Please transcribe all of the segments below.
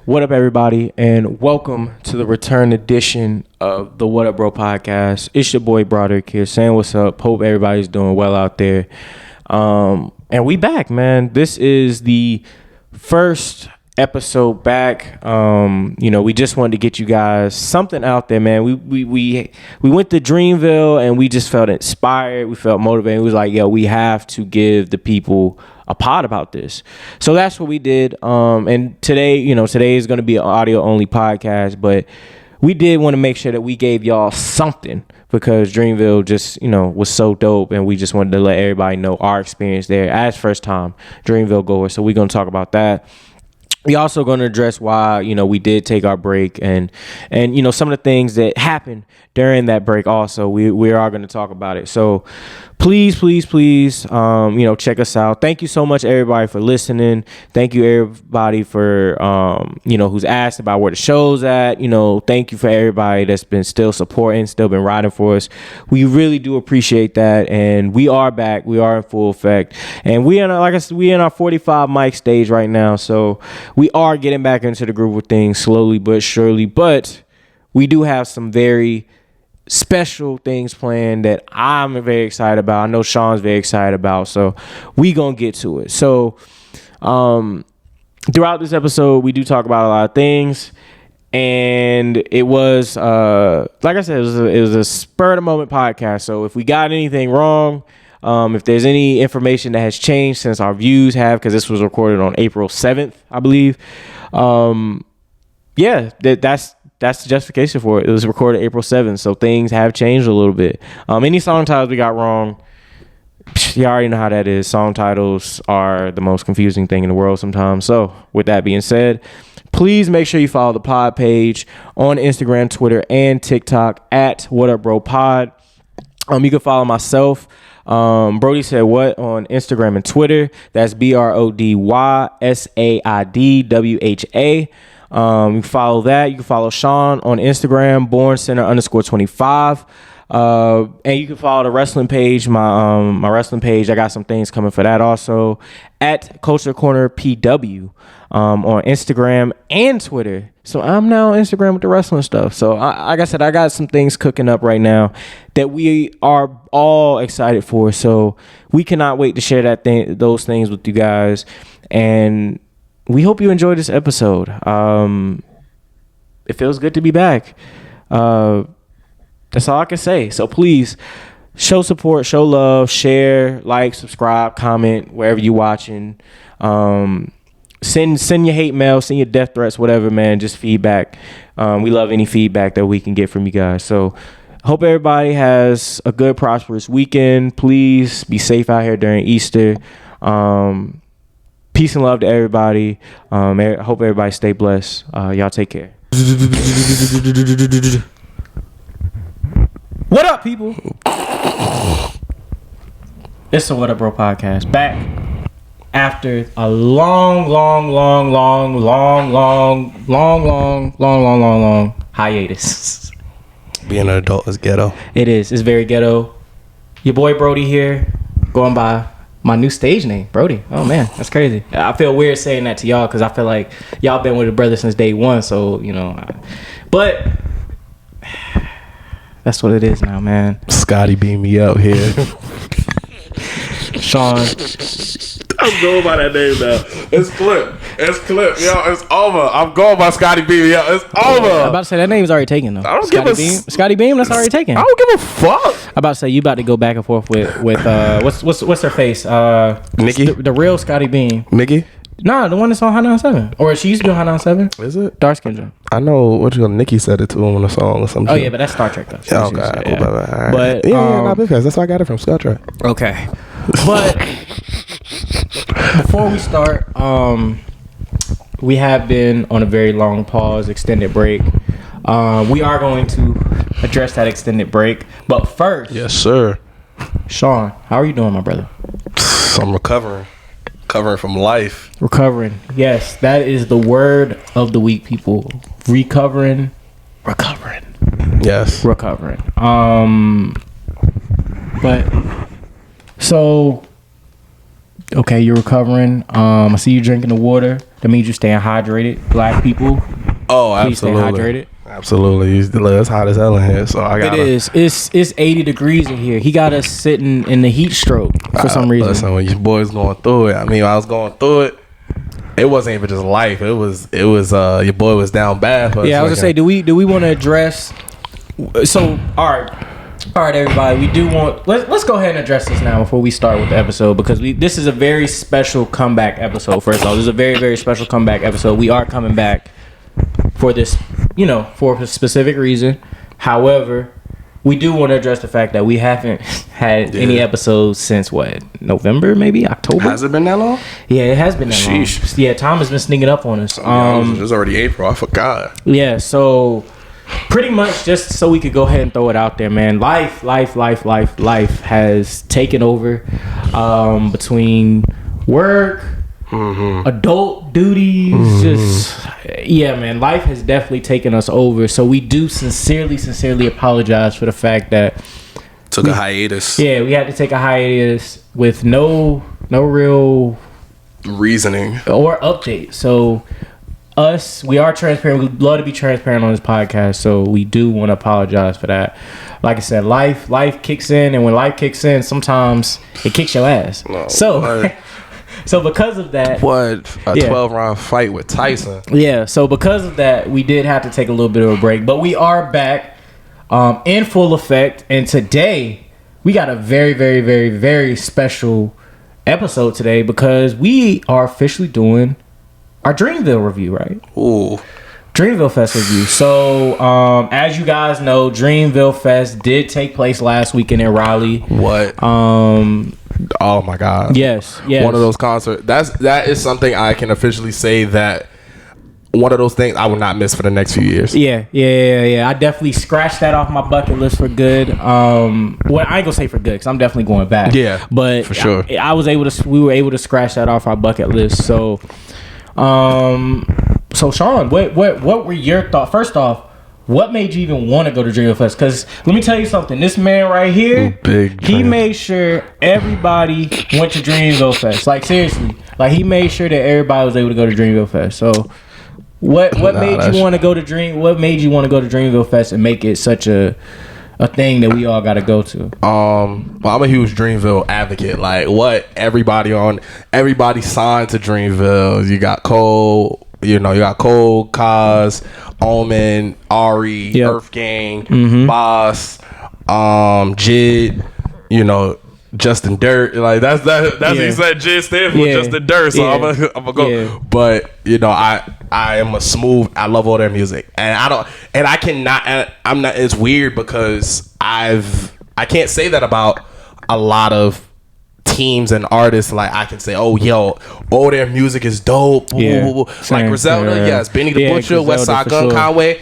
What up, everybody, and welcome to the return edition of the What Up Bro podcast. It's your boy Broderick here saying what's up. Hope everybody's doing well out there. And we back, man. This is the first episode back. We just wanted to get you guys something out there, man. We went to Dreamville and we just felt inspired. We felt motivated. We was like, yo, we have to give the people a pod about this. So that's what we did. And today is going to be an audio only podcast, but we did want to make sure that we gave y'all something because Dreamville just, was so dope. And we just wanted to let everybody know our experience there as first time Dreamville goers. So we're going to talk about that. We also going to address why, we did take our break and some of the things that happened during that break also. We are going to talk about it. So please, check us out. Thank you so much, everybody, for listening. Thank you, everybody, for, who's asked about where the show's at. Thank you for everybody that's been still supporting, still been riding for us. We really do appreciate that. And we are back. We are in full effect. And we in our 45 mic stage right now. So we are getting back into the groove of things slowly but surely. But we do have some very special things planned that I'm very excited about. I know Sean's very excited about. So we gonna get to it. So throughout this episode, we do talk about a lot of things. And it was, like I said, it was a spur of the moment podcast. So if we got anything wrong, if there's any information that has changed since our views have, because this was recorded on April 7th, I believe. That's the justification for it. It was recorded April 7th, so things have changed a little bit. Any song titles we got wrong, you already know how that is. Song titles are the most confusing thing in the world sometimes. So with that being said, please make sure you follow the pod page on Instagram, Twitter, and TikTok at whatupbropod. You can follow myself, Brody Said What, on Instagram and Twitter. That's BRODYSAIDWHA. You can follow that. You can follow Sean on Instagram, borncenter_25. And you can follow the wrestling page, my wrestling page. I got some things coming for that also at Culture Corner PW on Instagram and Twitter. So I'm now on Instagram with the wrestling stuff. So like I said, I got some things cooking up right now that we are all excited for. So we cannot wait to share those things with you guys. And we hope you enjoyed this episode. It feels good to be back. That's all I can say. So please show support, show love, share, like, subscribe, comment wherever you're watching. Send your hate mail, send your death threats, whatever, man. Just feedback. We love any feedback that we can get from you guys. So hope everybody has a good, prosperous weekend. Please be safe out here during Easter. Peace and love to everybody. I hope everybody stay blessed. Y'all take care. What up, people? It's the What Up Bro podcast. Back after a long hiatus. Being an adult is ghetto. It is. It's very ghetto. Your boy Brody here, going by my new stage name, Brody. Oh man, that's crazy. I feel weird saying that to y'all because I feel like y'all been with a brother since day one. So but that's what it is now, man. Scotty beam me up here. Sean. I'm going by that name now. It's clip. Yo, it's over. I'm going by Scotty Beam. Yo, it's over. I'm about to say that name's already taken though. I don't Scotty give a Beam. Scotty Beam, that's already taken. I don't give a fuck. I'm about to say you about to go back and forth with what's her face? Nikki? The real Scotty Beam. Nikki? Nah, the one that's on High 97. Or she used to do High 97. Is it? Dark skin joint. I know Nikki said it to him in a song or something. Oh yeah, but that's Star Trek though. Oh god. Yeah. But not because that's why I got it from Star Trek. Okay. But before we start, we have been on a very long pause, extended break. We are going to address that extended break. But first, yes, sir. Sean, how are you doing, my brother? I'm recovering from life. Recovering. Yes, that is the word of the week, people. Recovering. Yes. Recovering. But so Okay, you're recovering. I see you drinking the water. That means you're staying hydrated. Black people, Oh, please stay hydrated. Absolutely. It's hot as hell in here, so I got It is. It's 80 degrees in here. He got us sitting in the heat stroke for some reason. Listen, when your boy's going through it, I mean, I was going through it. It wasn't even just life. It was. Your boy was down bad. Yeah, I was gonna say, do we want to address? So, all right, everybody. We do want. Let's go ahead and address this now before we start with the episode, because this is a very special comeback episode. First of all, this is a very, very special comeback episode. We are coming back for this, for a specific reason. However, we do want to address the fact that we haven't had any episodes since November, maybe October. Has it been that long? Yeah, it has been that long. Sheesh. Yeah, time has been sneaking up on us. It's already April. I forgot. Yeah, so pretty much just so we could go ahead and throw it out there, man. Life has taken over between work, adult duties, man, life has definitely taken us over. So we do sincerely apologize for the fact that Took a hiatus. Yeah, we had to take a hiatus with no real reasoning or update. So we are transparent. We'd love to be transparent on this podcast, so we do want to apologize for that. Like I said, life kicks in, and when life kicks in, sometimes it kicks your ass. No, So because of that, 12-round fight with Tyson. Yeah, so because of that, we did have to take a little bit of a break, but we are back in full effect, and today we got a very, very, very, very special episode today because we are officially doing our Dreamville review, right? Ooh. Dreamville Fest review. So, as you guys know, Dreamville Fest did take place last weekend in Raleigh. What? Oh my God. Yes. One of those concerts. That is something I can officially say that one of those things I will not miss for the next few years. Yeah. I definitely scratched that off my bucket list for good. I ain't gonna say for good because I'm definitely going back. Yeah, but for sure. We were able to scratch that off our bucket list. So, Sean, what were your thoughts? First off, what made you even want to go to Dreamville Fest? Because let me tell you something. This man right here, he made sure everybody went to Dreamville Fest. Like, seriously. Like, he made sure that everybody was able to go to Dreamville Fest. So, what made you want to go to Dreamville Fest and make it such a thing that we all got to go to? I'm a huge Dreamville advocate. Like, everybody signed to Dreamville. You got Cole. You got Cole, Kaz, Omen, Ari, Earth Gang, Boss, Jid, Justin Dirt. Like that's he said Jid stand for Justin Dirt. So I'm gonna go. Yeah. But I am a smooth. I love all their music, and I cannot. I'm not. It's weird because I can't say that about a lot of teams and artists. Like I can say, all their music is dope. Like Griselda, yes, Benny the Butcher, Westside Gun, Conway,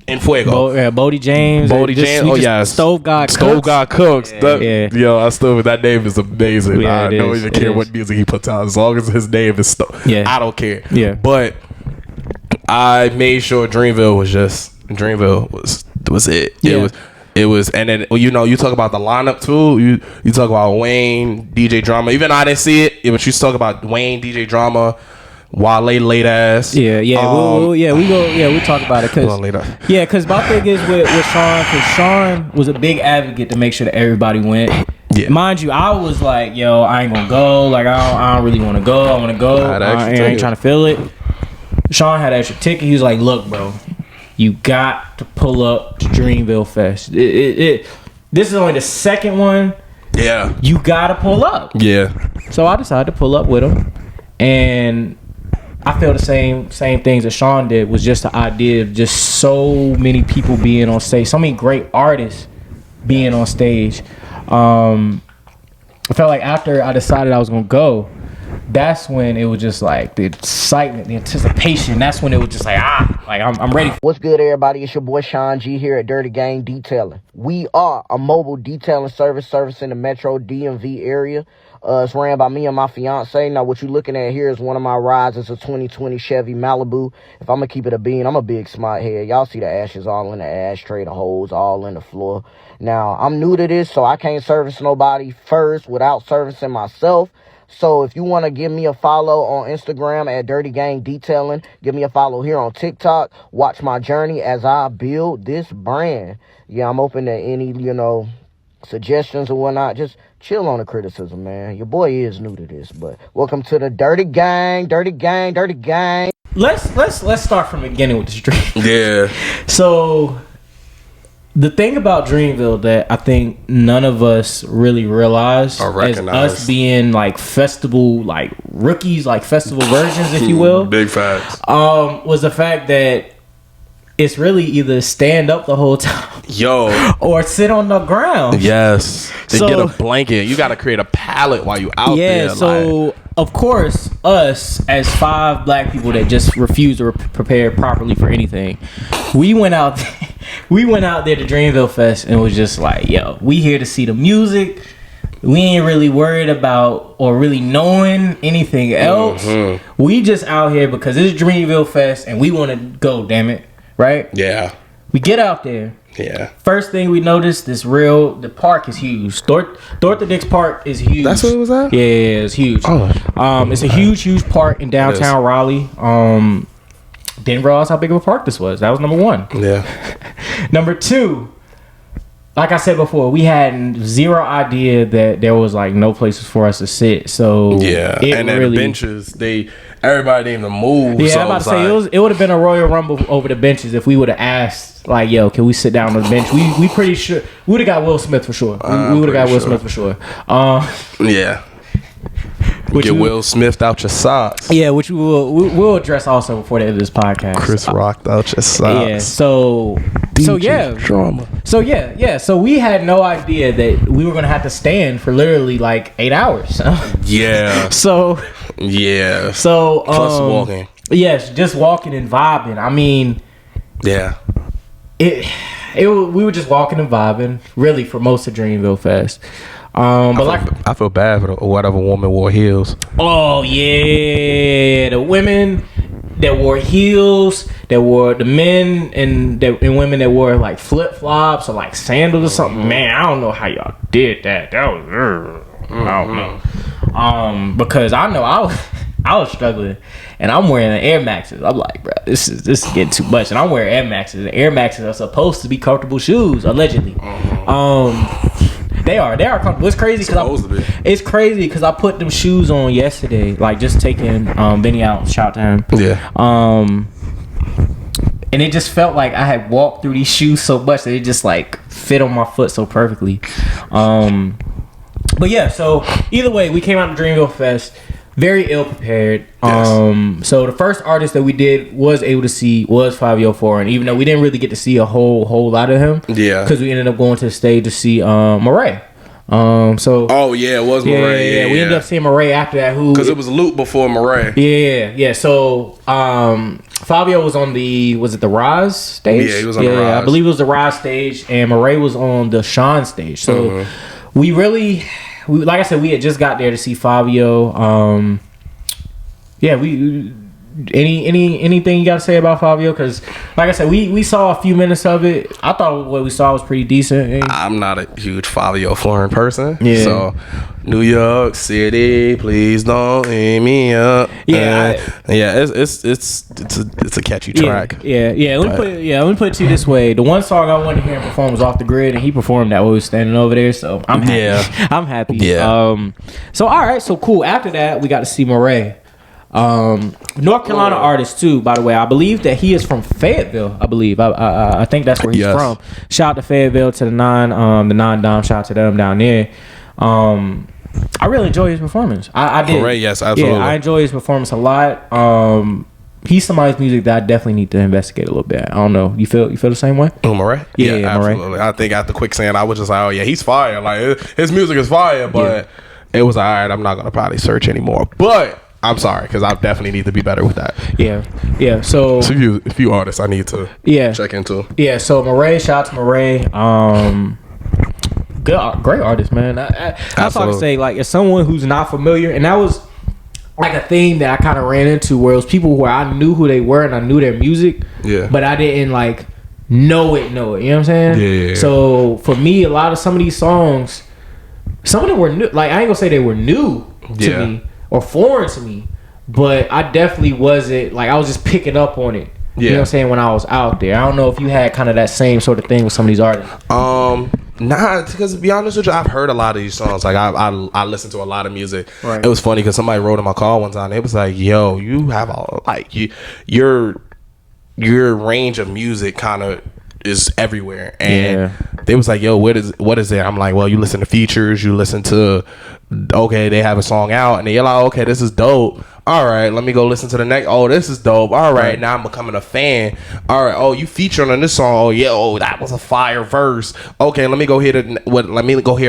and Fuego. Bodie James. Stove God Cooks. That name is amazing. I don't even care what music he puts out as long as his name is Stove. Yeah, I don't care. Yeah, but I made sure Dreamville was it. Yeah. It was, and then you talk about the lineup too. You talk about Wayne, DJ Drama. Even I didn't see it, but you talk about Wayne, DJ Drama, Wale, late ass. We'll talk about it because my thing is with Sean, because Sean was a big advocate to make sure that everybody went. Yeah. Mind you, I was like, I ain't gonna go. Like I don't really want to go. I want to go. I ain't trying to feel it. Sean had an extra ticket. He was like, look, bro. You got to pull up to Dreamville Fest. This is only the second one. Yeah. You got to pull up. Yeah. So I decided to pull up with him. And I feel the same things that Sean did, was just the idea of just so many people being on stage. So many great artists being on stage. I felt like after I decided I was going to go, that's when it was just like the excitement, the anticipation. That's when it was just like, I'm ready. What's good, everybody? It's your boy Sean G here at Dirty Gang Detailing. We are a mobile detailing service in the Metro DMV area. It's ran by me and my fiance. Now, what you're looking at here is one of my rides. It's a 2020 Chevy Malibu. If I'm going to keep it a bean, I'm a big smart head. Y'all see the ashes all in the ashtray, the holes all in the floor. Now, I'm new to this, so I can't service nobody first without servicing myself. So if you want to give me a follow on Instagram at Dirty Gang Detailing, give me a follow here on TikTok. Watch my journey as I build this brand. Yeah, I'm open to any, suggestions or whatnot. Just chill on the criticism, man. Your boy is new to this, but welcome to the Dirty Gang, Dirty Gang, Dirty Gang. Let's start from the beginning with the stream. Yeah. So the thing about Dreamville that I think none of us really realize as us being like festival, like rookies, like festival versions, if you will. Big facts. Was the fact that it's really either stand up the whole time, or sit on the ground. Yes. So, get a blanket. You got to create a pallet while you out there. Yeah. So of course, us as 5 black people that just refuse to prepare properly for anything, we went out there to Dreamville Fest and was just like, yo, we here to see the music. We ain't really worried about or really knowing anything else. Mm-hmm. We just out here because it's Dreamville Fest and we want to go, damn it. Right? Yeah. We get out there. Yeah. First thing we noticed, the park is huge. Dorothy Dix Park is huge. That's what it was at? Yeah, it's huge. Oh. It's a huge park in downtown Raleigh. Didn't realize how big of a park this was. That was number 1. Yeah. Number 2, like I said before, we had zero idea that there was like no places for us to sit. So yeah, and then the benches, everybody didn't even move. Yeah, I'm about to say it would have been a Royal Rumble over the benches if we would have asked like, yo, can we sit down on the bench? We pretty sure we would have got Will Smith for sure. We would have got Will Smith for sure. Yeah. Get Will Smith out your socks. Yeah, which we'll address also before the end of this podcast. Chris rocked out your socks. Yeah, so drama. So we had no idea that we were gonna have to stand for literally like 8 hours. Yeah. So plus walking. Yes, just walking and vibing. I mean, yeah. We were just walking and vibing really for most of Dreamville Fest. I feel bad for whatever woman wore heels. Oh yeah, the women that wore heels, that wore the men and women that wore like flip flops or like sandals or something. Man, I don't know how y'all did that. That was I don't know. Because I know I was struggling, and I'm wearing the Air Maxes. I'm like, bro, this is getting too much, and I'm wearing Air Maxes. And Air Maxes are supposed to be comfortable shoes, allegedly. They are comfortable. It's crazy because I put them shoes on yesterday, like just taking Benny out. Shout out to him. Yeah. And it just felt like I had walked through these shoes so much that it just like fit on my foot so perfectly. But yeah, so either way, we came out to Dreamville Fest very ill prepared. Yes. So the first artist that we was able to see was Fabio Foreign, even though we didn't really get to see a whole lot of him. Yeah. Because we ended up going to the stage to see Murray. It was Murray. Yeah, we ended up seeing Murray after that. Because it was Luke before Murray. Yeah. So Fabio was on the Rise stage? Yeah, he was on the Rise. Yeah, I believe it was the Rise stage, and Murray was on the Sean stage. So we really, like I said, we had just got there to see Fabio. Anything you got to say about Fabio? Because like I said, we saw a few minutes of it. I thought what we saw was pretty decent. I'm not a huge Fabio Foreign person. Yeah. So New York City, please don't eat me up. Yeah. It's a catchy track. Yeah. Let me put it to you this way. The one song I wanted to hear him perform was Off the Grid, and he performed that while we was standing over there. So I'm happy. Yeah. I'm happy. Yeah. So all right. So cool. After that, we got to see Murray. North Carolina artist too, by the way. I believe that he is from Fayetteville. I think that's where he's from. Shout out to Fayetteville, to the non-dom. Shout out to them down there. I really enjoy his performance. I did. Murray, yes, absolutely. Yeah, I enjoy his performance a lot. He's somebody's music that I definitely need to investigate a little bit. I don't know. You feel the same way? Oh, Murray? Yeah, absolutely. Murray. I think after Quicksand, I was just like, oh yeah, he's fire. Like his music is fire, but it was all right. I'm not gonna probably search anymore, but I'm sorry, because I definitely need to be better with that. Yeah. So a few artists I need to check into. Yeah. So Murray, shout out to Murray. Great artist, man. That's all I can say. Like, as someone who's not familiar, and that was like a thing that I kind of ran into, where it was people where I knew who they were and I knew their music, but I didn't like know it. You know what I'm saying? Yeah. So for me, some of these songs, some of them were new. Like, I ain't gonna say they were new to me or foreign to me, but I definitely wasn't like I was just picking up on it. You know what I'm saying, when I was out there. I don't know if you had kind of that same sort of thing with some of these artists. Nah, because to be honest with you, I've heard a lot of these songs. Like I listen to a lot of music. Right. It was funny because somebody wrote in my car one time. It was like, "Yo, you have your range of music kind of is everywhere." And they was like, "Yo, what is it?" I'm like, "Well, you listen to features. You listen to okay, they have a song out, and you're like, okay, this is dope. All right, let me go listen to the next. Oh, this is dope. All right, now I'm becoming a fan. All right, oh, you featured on this song. Oh, yeah, oh, that was a fire verse. Okay, let me go hear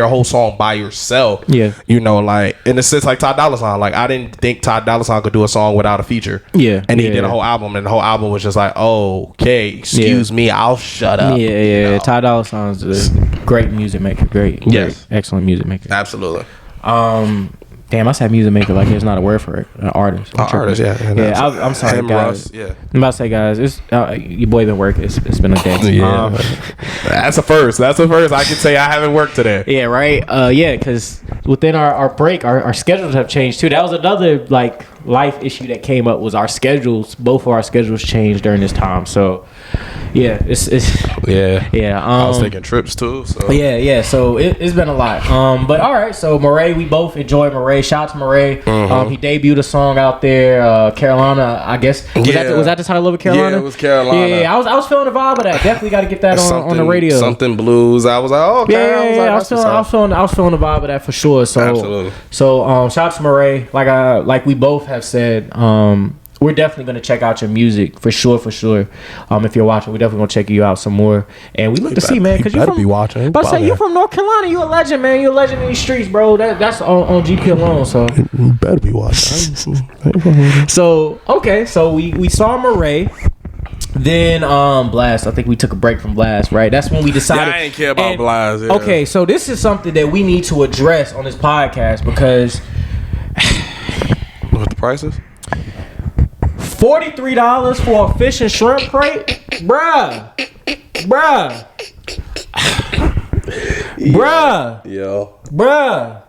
a whole song by yourself. Yeah, you know, like in a sense, like Ty Dolla $ign. Like I didn't think Ty Dolla $ign could do a song without a feature. Yeah, and he did a whole album, and the whole album was just like, oh, okay, excuse me, I'll shut up. Yeah, yeah. You know? Ty Dolla $ign's a great music maker. Great, excellent music maker. Absolutely. Damn, I said music maker like there's not a word for it. An artist. Artist, I'm sorry, guys. I'm about to say, guys, it's your boy been working. It's been a day. Yeah, that's a first. That's a first. I can say I haven't worked today. Yeah, right. Because within our break, our schedules have changed too. That was another like life issue that came up. Was our schedules? Both of our schedules changed during this time. So yeah, it's I was taking trips too. So So it's been a lot. But all right. So Murray, we both enjoy Murray. Shout out to Murray. Mm-hmm. He debuted a song out there, Carolina. I guess was that the title of it, Carolina? Yeah, it was Carolina. Yeah, I was feeling the vibe of that. Definitely got to get that on the radio. Something blues. I was like, oh, okay. I was feeling the vibe of that for sure. So absolutely. So shout out to Murray. Like we both have said, we're definitely going to check out your music for sure. If you're watching, we're definitely going to check you out some more. And we look to see, man, because you better be watching. But I say you're from North Carolina. You're a legend, man. You're a legend in these streets, bro. That's on GP alone. So you better be watching. So we saw Murray. Then Blast. I think we took a break from Blast, right? That's when we decided. I ain't care about Blast. Yeah. Okay, so this is something that we need to address on this podcast because what the prices? $43 for a fish and shrimp crate, bruh.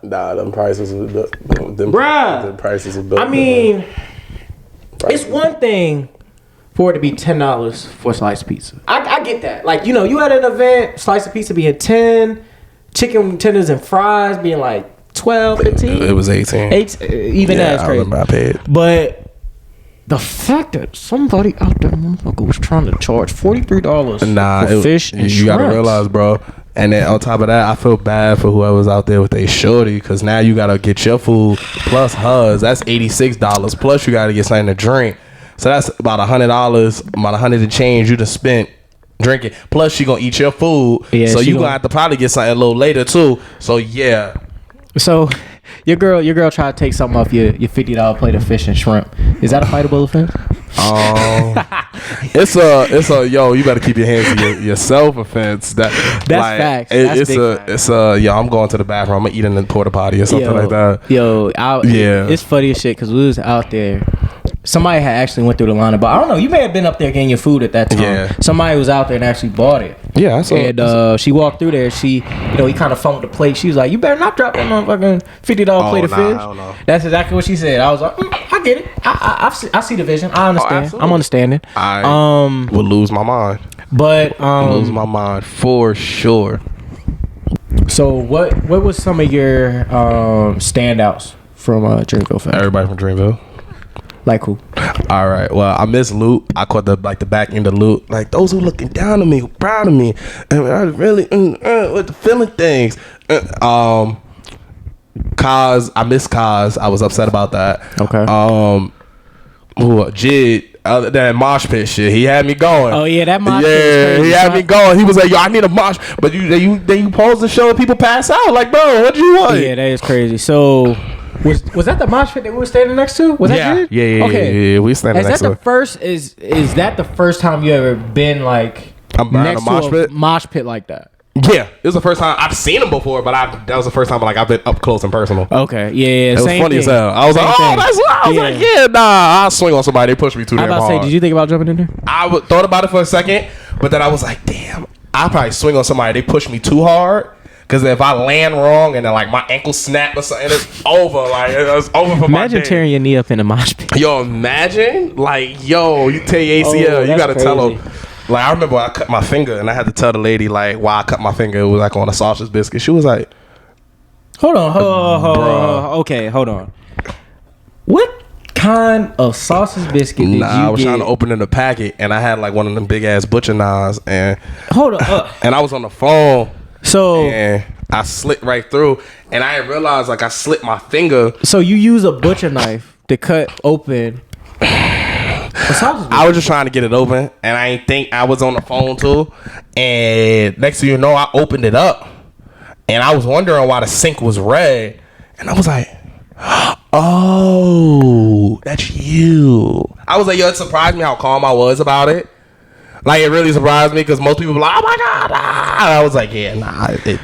Nah, them prices are them prices are built. I mean, it's one thing for it to be $10 for a slice of pizza. I get that. Like, you had an event, slice of pizza being 10, chicken tenders and fries being like 12, 15. It was 18. Even that's crazy. I remember I paid. But the fact that somebody out there, motherfucker, was trying to charge $43 for fish and you gotta realize, bro. And then on top of that, I feel bad for whoever's out there with a shorty, because now you gotta get your food plus hers. That's $86. Plus you gotta get something to drink. So that's about $100, about $100 and change you just spent drinking. Plus she gonna eat your food. Yeah, so you gonna have to probably get something a little later too. So yeah. So your girl tried to take something off your $50 plate of fish and shrimp. Is that a fightable offense? It's a yo, you better keep your hands to yourself offense. That's like, facts. It's yo, I'm going to the bathroom. I'm gonna eat in the porta potty or something like that. It's funny as shit because we was out there. Somebody had actually went through the lineup, but I don't know. You may have been up there getting your food at that time. Yeah. Somebody was out there and actually bought it. Yeah, I saw it. And she walked through there. She, he kind of phoned the plate. She was like, "You better not drop that motherfucking $50 plate of fish." I don't know. That's exactly what she said. I was like, I get it. I see the vision. I understand. I'm understanding. I would lose my mind. But lose my mind for sure. So what was some of your standouts from Dreamville Festival? Everybody from Dreamville. Like who? All right. Well, I miss Luke. I caught the back end of Luke. Like those who looking down on me, who proud of me, and I really with the feeling things. Kaz, I miss Kaz. I was upset about that. Okay. Jid. That mosh pit shit, he had me going. Oh yeah, that mosh pit is crazy. He had me going. He was like, "Yo, I need a mosh," but you pose the show and people pass out. Like, bro, what do you want? Yeah, that is crazy. So. Was that the mosh pit that we were standing next to? Was that it? Yeah. Okay. Yeah, we standing next to it. Is that the first time you ever been like next to a mosh pit like that? Yeah, it was the first time I've seen him before, but that was the first time I've been up close and personal. Okay, yeah, it was funny as hell. I was like, I'll swing on somebody. They pushed me too damn hard. Did you think about jumping in there? I thought about it for a second, but then I was like, damn, I'll probably swing on somebody. They pushed me too hard. Because if I land wrong and then like my ankle snap or something, it's over. Like it's over for Imagine my day. tearing your knee up in a mosh pit. Yo, imagine like you tear your ACL, you gotta tell them. Like I remember I cut my finger and I had to tell the lady like why I cut my finger. It was like on a sausage biscuit. She was like, hold on. Okay, hold on. What kind of sausage biscuit did you I was get? trying to open in the packet and I had like one of them big ass butcher knives and Hold on. and I was on the phone. So And I slit right through, and I didn't realize like I slit my finger. So you use a butcher knife to cut open a sausage biscuit. I was just trying to get it open, and I didn't think I was on the phone too. And next thing you know, I opened it up, and I was wondering why the sink was red, and I was like, "Oh, that's you." I was like, "Yo," it surprised me how calm I was about it. Like it really surprised me because most people were like, "Oh my god!" And I was like, "Yeah, nah, it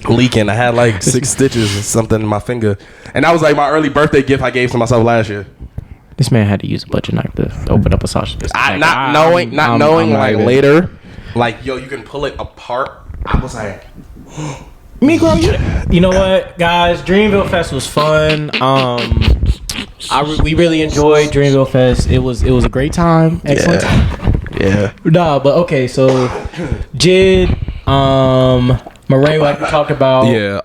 leaking." I had like 6 stitches or something in my finger, and that was like my early birthday gift I gave to myself last year. This man had to use a butcher knife to open up a sausage biscuit. Not knowing like later, like yo, you can pull it apart. I was like, You know what, guys? Dreamville Fest was fun. We really enjoyed Dreamville Fest. It was a great time. Excellent time. Yeah. Nah, but okay. So, Jid, Murray, like we talked about. Yeah.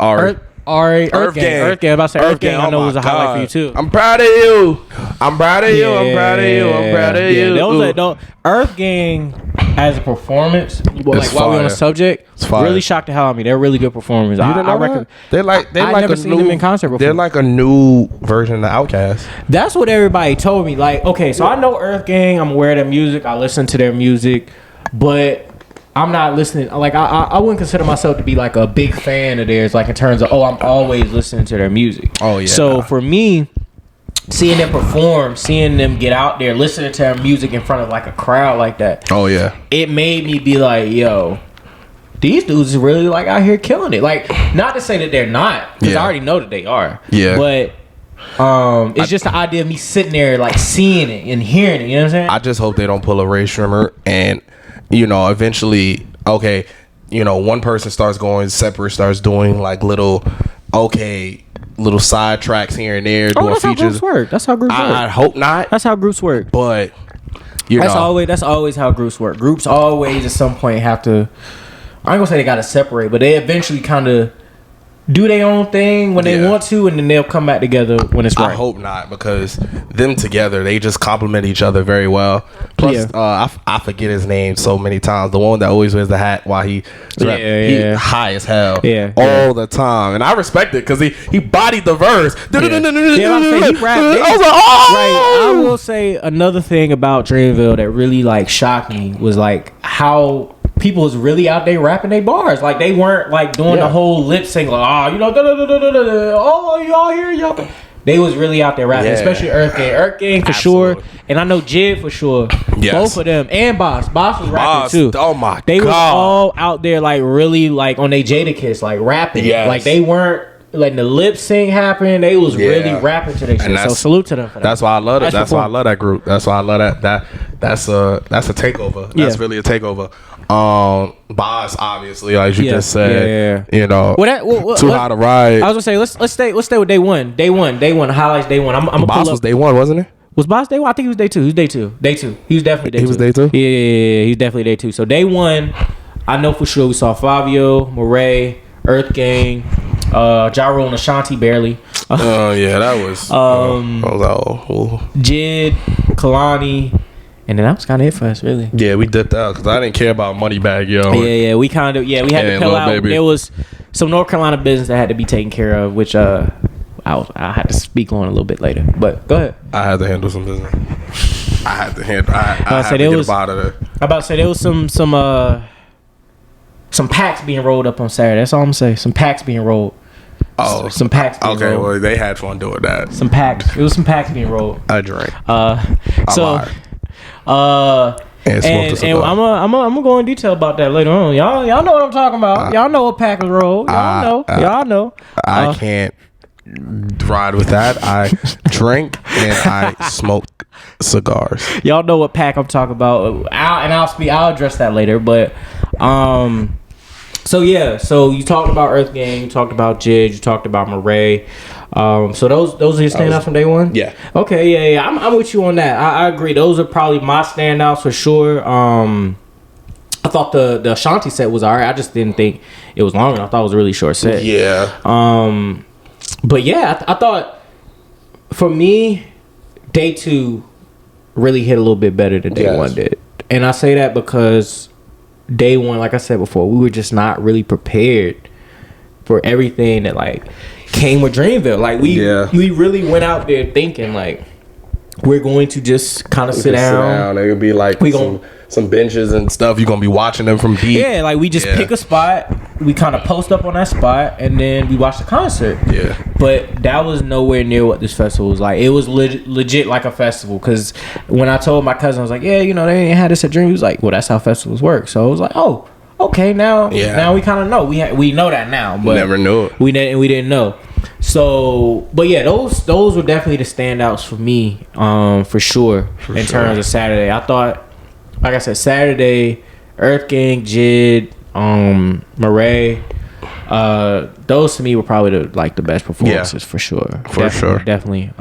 Earth Gang. Earth Gang. I'm about to say Earth Gang. I know it was a highlight for you too. I'm proud of you. I'm proud of you. I'm proud of you. I'm proud of you. That was Earth Gang as a performance. Well, like while we're on the subject, really shocked the hell out of me. They're really good performers. I reckon they're like never seen them in concert before. They're like a new version of Outkast. That's what everybody told me. Like, okay, so I know Earth Gang. I'm aware of their music. I listen to their music, but I'm not listening. Like, I wouldn't consider myself to be like a big fan of theirs. Like in terms of I'm always listening to their music. Oh yeah. So for me, seeing them perform, seeing them get out there, listening to their music in front of like a crowd like that. Oh yeah. It made me be like, yo, these dudes are really like out here killing it. Like, not to say that they're not, because I already know that they are. Yeah. But it's just the idea of me sitting there like seeing it and hearing it. You know what I'm saying? I just hope they don't pull a Ray Shrimmer and eventually, okay, one person starts going separate, starts doing like little side tracks here and there, doing that's features. How groups work. That's how groups work. I hope not. That's how groups work. But that's always how groups work. Groups always at some point have to. I ain't gonna say they gotta separate, but they eventually kind of do their own thing when they want to, and then they'll come back together when it's right. I hope not, because them together, they just complement each other very well. Plus, I forget his name so many times. The one that always wears the hat while he high as hell all the time. And I respect it because he bodied the verse. He rapped. I was like, right. I will say another thing about Dreamville that really like shocked me was like how people was really out there rapping their bars. Like they weren't like doing the whole lip sync like, y'all hear y'all. They was really out there rapping, especially Earth Gang. Earth Gang for sure, and I know Jid for sure. Yes. Both of them and Boss was rapping too. Oh my god, they was all out there like really like on their Jadakiss like rapping. Yes. Like they weren't letting the lip sync happen. They was really rapping to their shit. So salute to them for that. That's why I love it. That's why I love that group. That's why I love that. That's a takeover. That's really a takeover. Boss, obviously, like you just said, too high to ride. I was gonna say let's stay with day one. Day one highlights. Day one. I'm Boss was day one, wasn't it? Was Boss day one? I think he was day two. He was day two. He was definitely day two. He was day two. Yeah. He was definitely day two. So day one, I know for sure we saw Fabio, Murray, Earth Gang, Ja Rule and Ashanti barely. Oh yeah, that was. Jid, Kalani. And then that was kind of it for us, really. Yeah, we dipped out because I didn't care about Moneybag Yo. Yeah, we kind of, we had to pull out. Baby. There was some North Carolina business that had to be taken care of, which I had to speak on a little bit later. But go ahead. I had to handle some business. I had to get out of there. I'm about to say there was some packs being rolled up on Saturday. That's all I'm saying. Some packs being rolled. Oh, some packs. Being rolled. Well, they had fun doing that. Some packs. It was some packs being rolled. I drank. And I'm gonna go in detail about that later on. Y'all know what I'm talking about. Y'all know what pack is rolled. Y'all know. I can't ride with that. I drink and I smoke cigars. Y'all know what pack I'm talking about. I'll address that later. But So you talked about Earth Gang, you talked about Jid, you talked about Murray. So those are your standouts from day one? Yeah. Okay, yeah. I'm with you on that. I agree. Those are probably my standouts for sure. I thought the Ashanti set was alright. I just didn't think it was long enough. I thought it was a really short set. Yeah. But yeah, I thought for me, day 2 really hit a little bit better than day 1 did. And I say that because day 1, like I said before, we were just not really prepared for everything that like came with Dreamville. Like we really went out there thinking like we're going to just kind of sit down. It would be like some benches and stuff. You're gonna be watching them from deep. Yeah, like we just pick a spot, we kind of post up on that spot, and then we watch the concert. Yeah. But that was nowhere near what this festival was like. It was legit like a festival. Because when I told my cousin, I was like, yeah, you know, they ain't had this at Dream. He was like, well, that's how festivals work. So I was like, oh, okay, now we kind of know. We know that now. But never knew it. We didn't know. So, but yeah, those were definitely the standouts for me, for sure. In terms of Saturday, I thought, like I said, Saturday, Earth Gang, Jid, Murray, those to me were probably the best performances for sure. Definitely.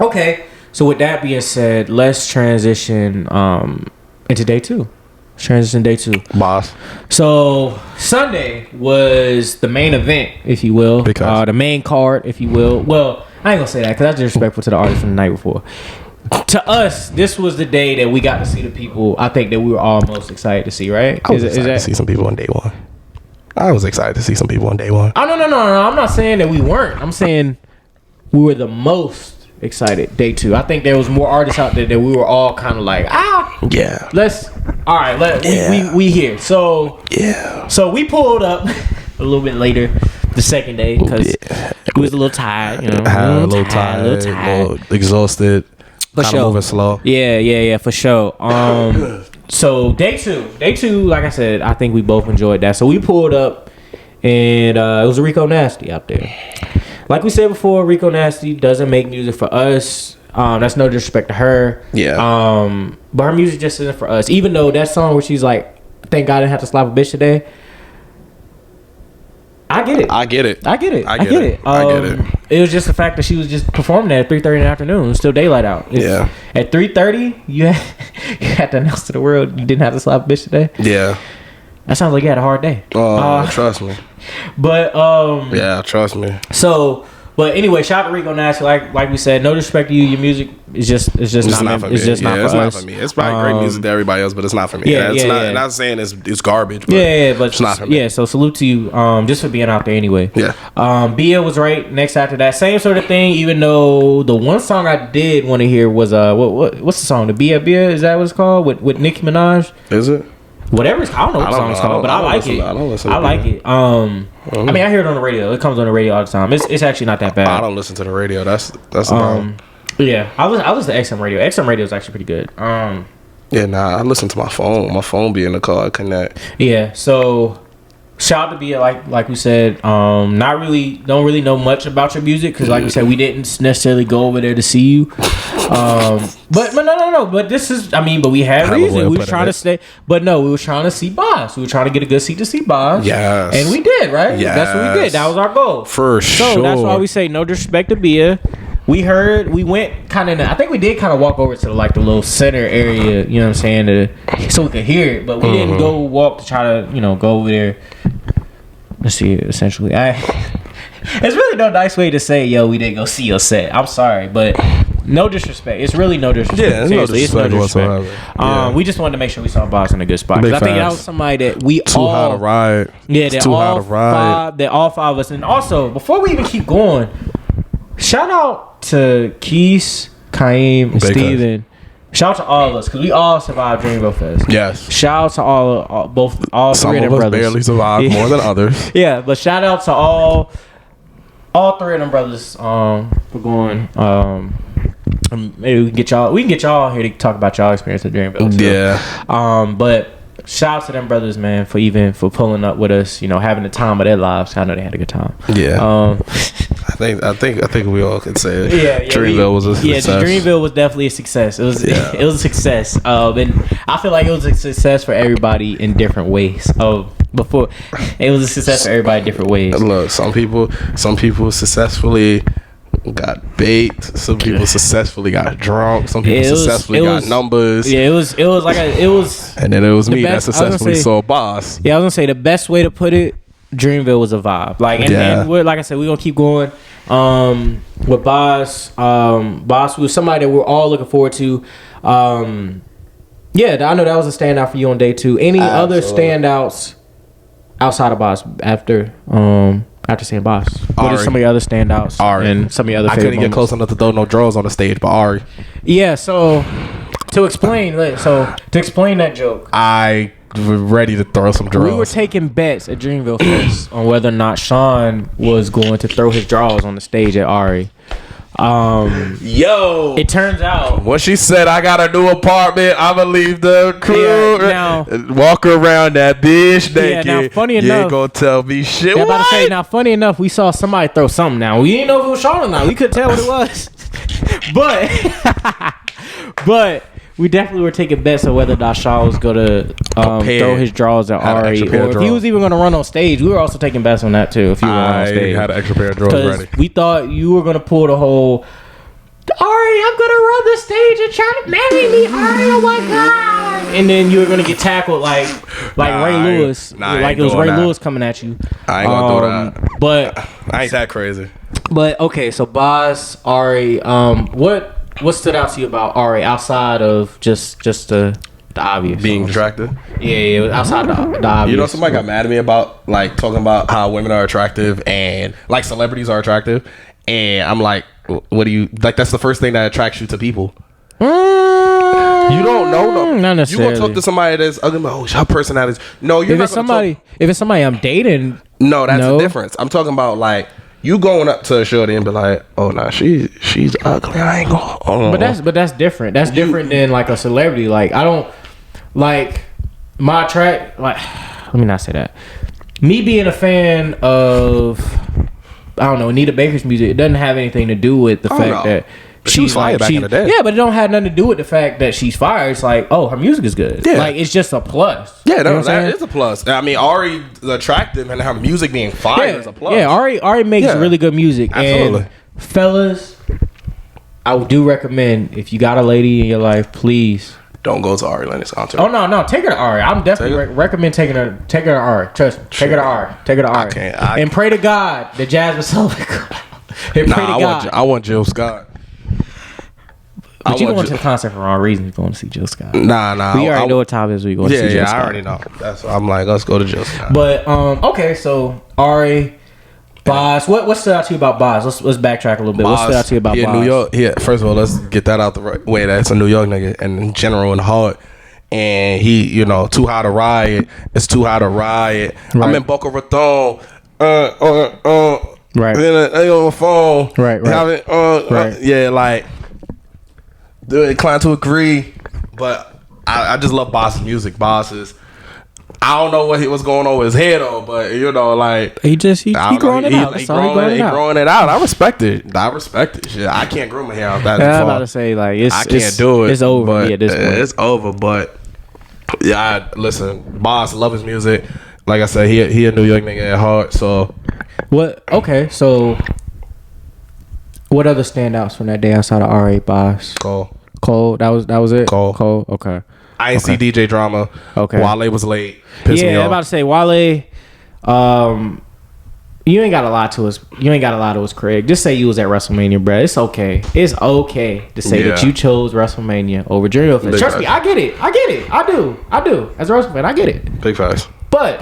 Okay, so with that being said, let's transition into day 2. Boss. So Sunday was the main event, if you will, the main card, if you will. Well, I ain't gonna say that because that's disrespectful to the artist from the night before. To us, this was the day that we got to see the people I think that we were all most excited to see, right? I was excited to see some people on day 1. I was excited to see some people on day 1. Oh, no. I'm not saying that we weren't. I'm saying we were the most excited day 2. I think there was more artists out there that we were all kind of like, yeah. We here. So we pulled up a little bit later the second day because we was a little tired, you know. A little tired, a little exhausted. Kind of moving slow. Yeah, for sure. So day two, like I said, I think we both enjoyed that. So we pulled up, and it was Rico Nasty out there. Like we said before, Rico Nasty doesn't make music for us. That's no disrespect to her. Yeah. But her music just isn't for us. Even though that song where she's like, "Thank God I didn't have to slap a bitch today." I get it. It was just the fact that she was just performing that at 3:30 in the afternoon. It was still daylight out. At 3:30, you had to announce to the world you didn't have to slap a bitch today. Yeah. That sounds like you had a hard day. Trust me. But yeah, trust me. So, but anyway, shout out to Rico Nasty. Like we said, no disrespect to you. Your music is just not for me. It's not for me. It's probably great music to everybody else, but it's not for me. Not saying it's garbage. But but it's not for me. Yeah, so salute to you, just for being out there anyway. Yeah. Bia was right next after that, same sort of thing. Even though the one song I did want to hear was what's the song? The Bia is that what it's called with Nicki Minaj? Is it? Whatever it's called, I don't know what the song's called, but I like it. I like it. I mean, I hear it on the radio. It comes on the radio all the time. It's actually not that bad. I don't listen to the radio. That's the problem. Yeah, I listen to XM radio. XM radio is actually pretty good. I listen to my phone. My phone be in the car. I connect. Yeah, so shout out to Bia, like we said. Don't really know much about your music because, like we said, we didn't necessarily go over there to see you. But no. But this is, but we had reason. We were trying to stay. But no, we were trying to see Boss. We were trying to get a good seat to see Boss. Yes. And we did, right? Yes. That's what we did. That was our goal. For sure. So that's why we say no disrespect to Bia. We went kind of, I think we did kind of walk over to the little center area, you know what I'm saying, so we could hear it, but we didn't go walk to try to, go over there. Let's see, essentially. It's really no nice way to say, yo, we didn't go see your set. I'm sorry, but no disrespect. It's really no disrespect. Yeah, it's no disrespect whatsoever. We just wanted to make sure we saw Boss in a good spot. Because I think that was somebody that we too high to ride. Yeah, they're all five of us. And also, before we even keep going, shout out to Keys, Kaim, and Steven. Shout out to all of us because we all survived Dreamville Fest. Yes. Shout out to all Some three of them brothers. Some of us barely survived more than others. Yeah, but shout out to all three of them brothers for going. Maybe we can get y'all here to talk about y'all experience at Dreamville. So. Yeah. But shout out to them brothers, man, for pulling up with us. Having the time of their lives. I know they had a good time. Yeah. I think we all can say it. Yeah, Dreamville was a success. Yeah, Dreamville was definitely a success. It was a success. And I feel like it was a success for everybody in different ways. before. It was a success for everybody different ways. Look, some people successfully got baked. Some people successfully got drunk. Some people successfully got numbers. Yeah, it was and then it was me that successfully saw Boss. Yeah, I was gonna say the best way to put it, Dreamville was a vibe. Like, and we're, like I said, we're gonna keep going. With Boss was somebody that we're all looking forward to. Yeah, I know that was a standout for you on day 2. Any other standouts outside of Boss after seeing Boss? What are some of your other standouts? Ari. And some of your other favorite couldn't get close enough to throw no draws on the stage, but Ari. Yeah, so to explain that joke, I was ready to throw some draws. We were taking bets at Dreamville Fest on whether or not Sean was going to throw his draws on the stage at Ari. It turns out when she said I got a new apartment, I'ma leave the crew, walk around that bitch naked. Now funny enough, you ain't gonna tell me shit. About to say, now funny enough, we saw somebody throw something. Now we didn't know if it was Sean or not. We couldn't tell what it was, but we definitely were taking bets on whether or not Sean was gonna throw his draws at Ari, or if he was even gonna run on stage. We were also taking bets on that too. If he went on stage, I had an extra pair of draws ready. We thought you were gonna pull the whole Ari, I'm gonna run the stage and try to marry me, Ari. Oh my god! And then you were gonna get tackled like Ray Lewis, like it was Ray Lewis coming at you. I ain't gonna do that, but I ain't that crazy. But okay, so Boss, Ari, what stood out to you about Ari outside of just the obvious? Being attractive? Yeah, outside the obvious. You know, somebody got mad at me about like talking about how women are attractive and like celebrities are attractive, and I'm like, what do you like? That's the first thing that attracts you to people. You don't know. Not necessarily. You gonna talk to somebody that's ugly? Oh, her personality. No, you're not gonna talk. If it's somebody I'm dating, no, that's the difference. I'm talking about like you going up to a shorty and be like, oh nah, she's ugly. I ain't going. Oh. But that's different. That's different than like a celebrity. Like I don't like my track. Like let me not say that. Me being a fan of Anita Baker's music, it doesn't have anything to do with the fact that she's fire back in the day. Yeah, but it don't have nothing to do with the fact that she's fired. It's like, oh, her music is good. Yeah. Like it's just a plus. Yeah, that is a plus. I mean, Ari's attractive and her music being fire is a plus. Yeah, Ari makes really good music. Absolutely. And fellas, I do recommend if you got a lady in your life, please don't go to Ari Lennox concert. Oh no, take her to Ari. I'm definitely recommend taking her to Ari. Trust me, take her to Ari. Take her to Ari. And pray to God that Jasmine Sullivan come out. And pray to God. I want Jill Scott. But you going to the concert for the wrong reason. You're going to see Jill Scott. Nah. We already know what time it is. We going to see Jill Scott. I already know. I'm like, let's go to Jill Scott. But okay, so Ari, Boss. What stood out to you about Boss? Let's backtrack a little bit. What stood out to you about Boss? New York. Yeah, first of all, let's get that out the right way. That's a New York nigga, and in general in the heart. And he, too high to riot. It's too high to riot. Right. I'm in Boca Raton. Right. Then I on my phone. Right. Yeah, like. Dude, inclined to agree, but I just love Boss's music. Boss's, I don't know what's going on with his head though, but like he growing it out. He growing it out. I respect it. Shit, I can't grow my hair out that far. I'm about to say like I can't do it. It's over at this point. It's over, but yeah, listen, Boss, love his music. Like I said, he a New York nigga at heart. So what? Okay, so. What other standouts from that day outside of Ari, Boss? Cole. That was it. Cole. Okay. I ain't see DJ Drama. Okay. Wale was late. Pissed me off. I'm about to say Wale. You ain't got a lot to us. You ain't got a lot to us, Craig. Just say you was at WrestleMania, bro. It's okay. It's okay to say that you chose WrestleMania over Dreamville Fest. Trust me, I get it. I do. As a wrestling fan, I get it. Big facts. But.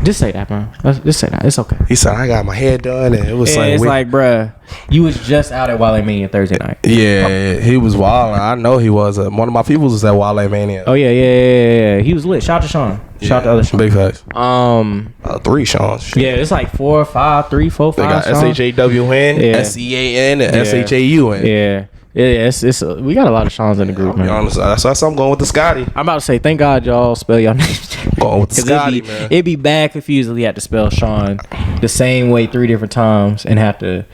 Just say that, man. Just say that. It's okay. He said, I got my hair done, and it was it's like, bruh, you was just out at Wale Mania Thursday night. Yeah, he was wild. I know he was. One of my people was at Wale Mania. Oh, yeah. He was lit. Shout out to Sean. Shout out to other Sean. Big facts. 3 Sean's. Shit. Yeah, it's like 4, 5, 3, 4, 5 They got SHAWN, SEAN, and SHAUN. Yeah. Yeah, it's we got a lot of Sean's in the group, man. Be honest, that's why I'm going with the Scotty. I'm about to say, thank God y'all spell y'all names. Going with the Scotty, man. It'd be bad confused if you had to spell Sean the same way 3 different times and have to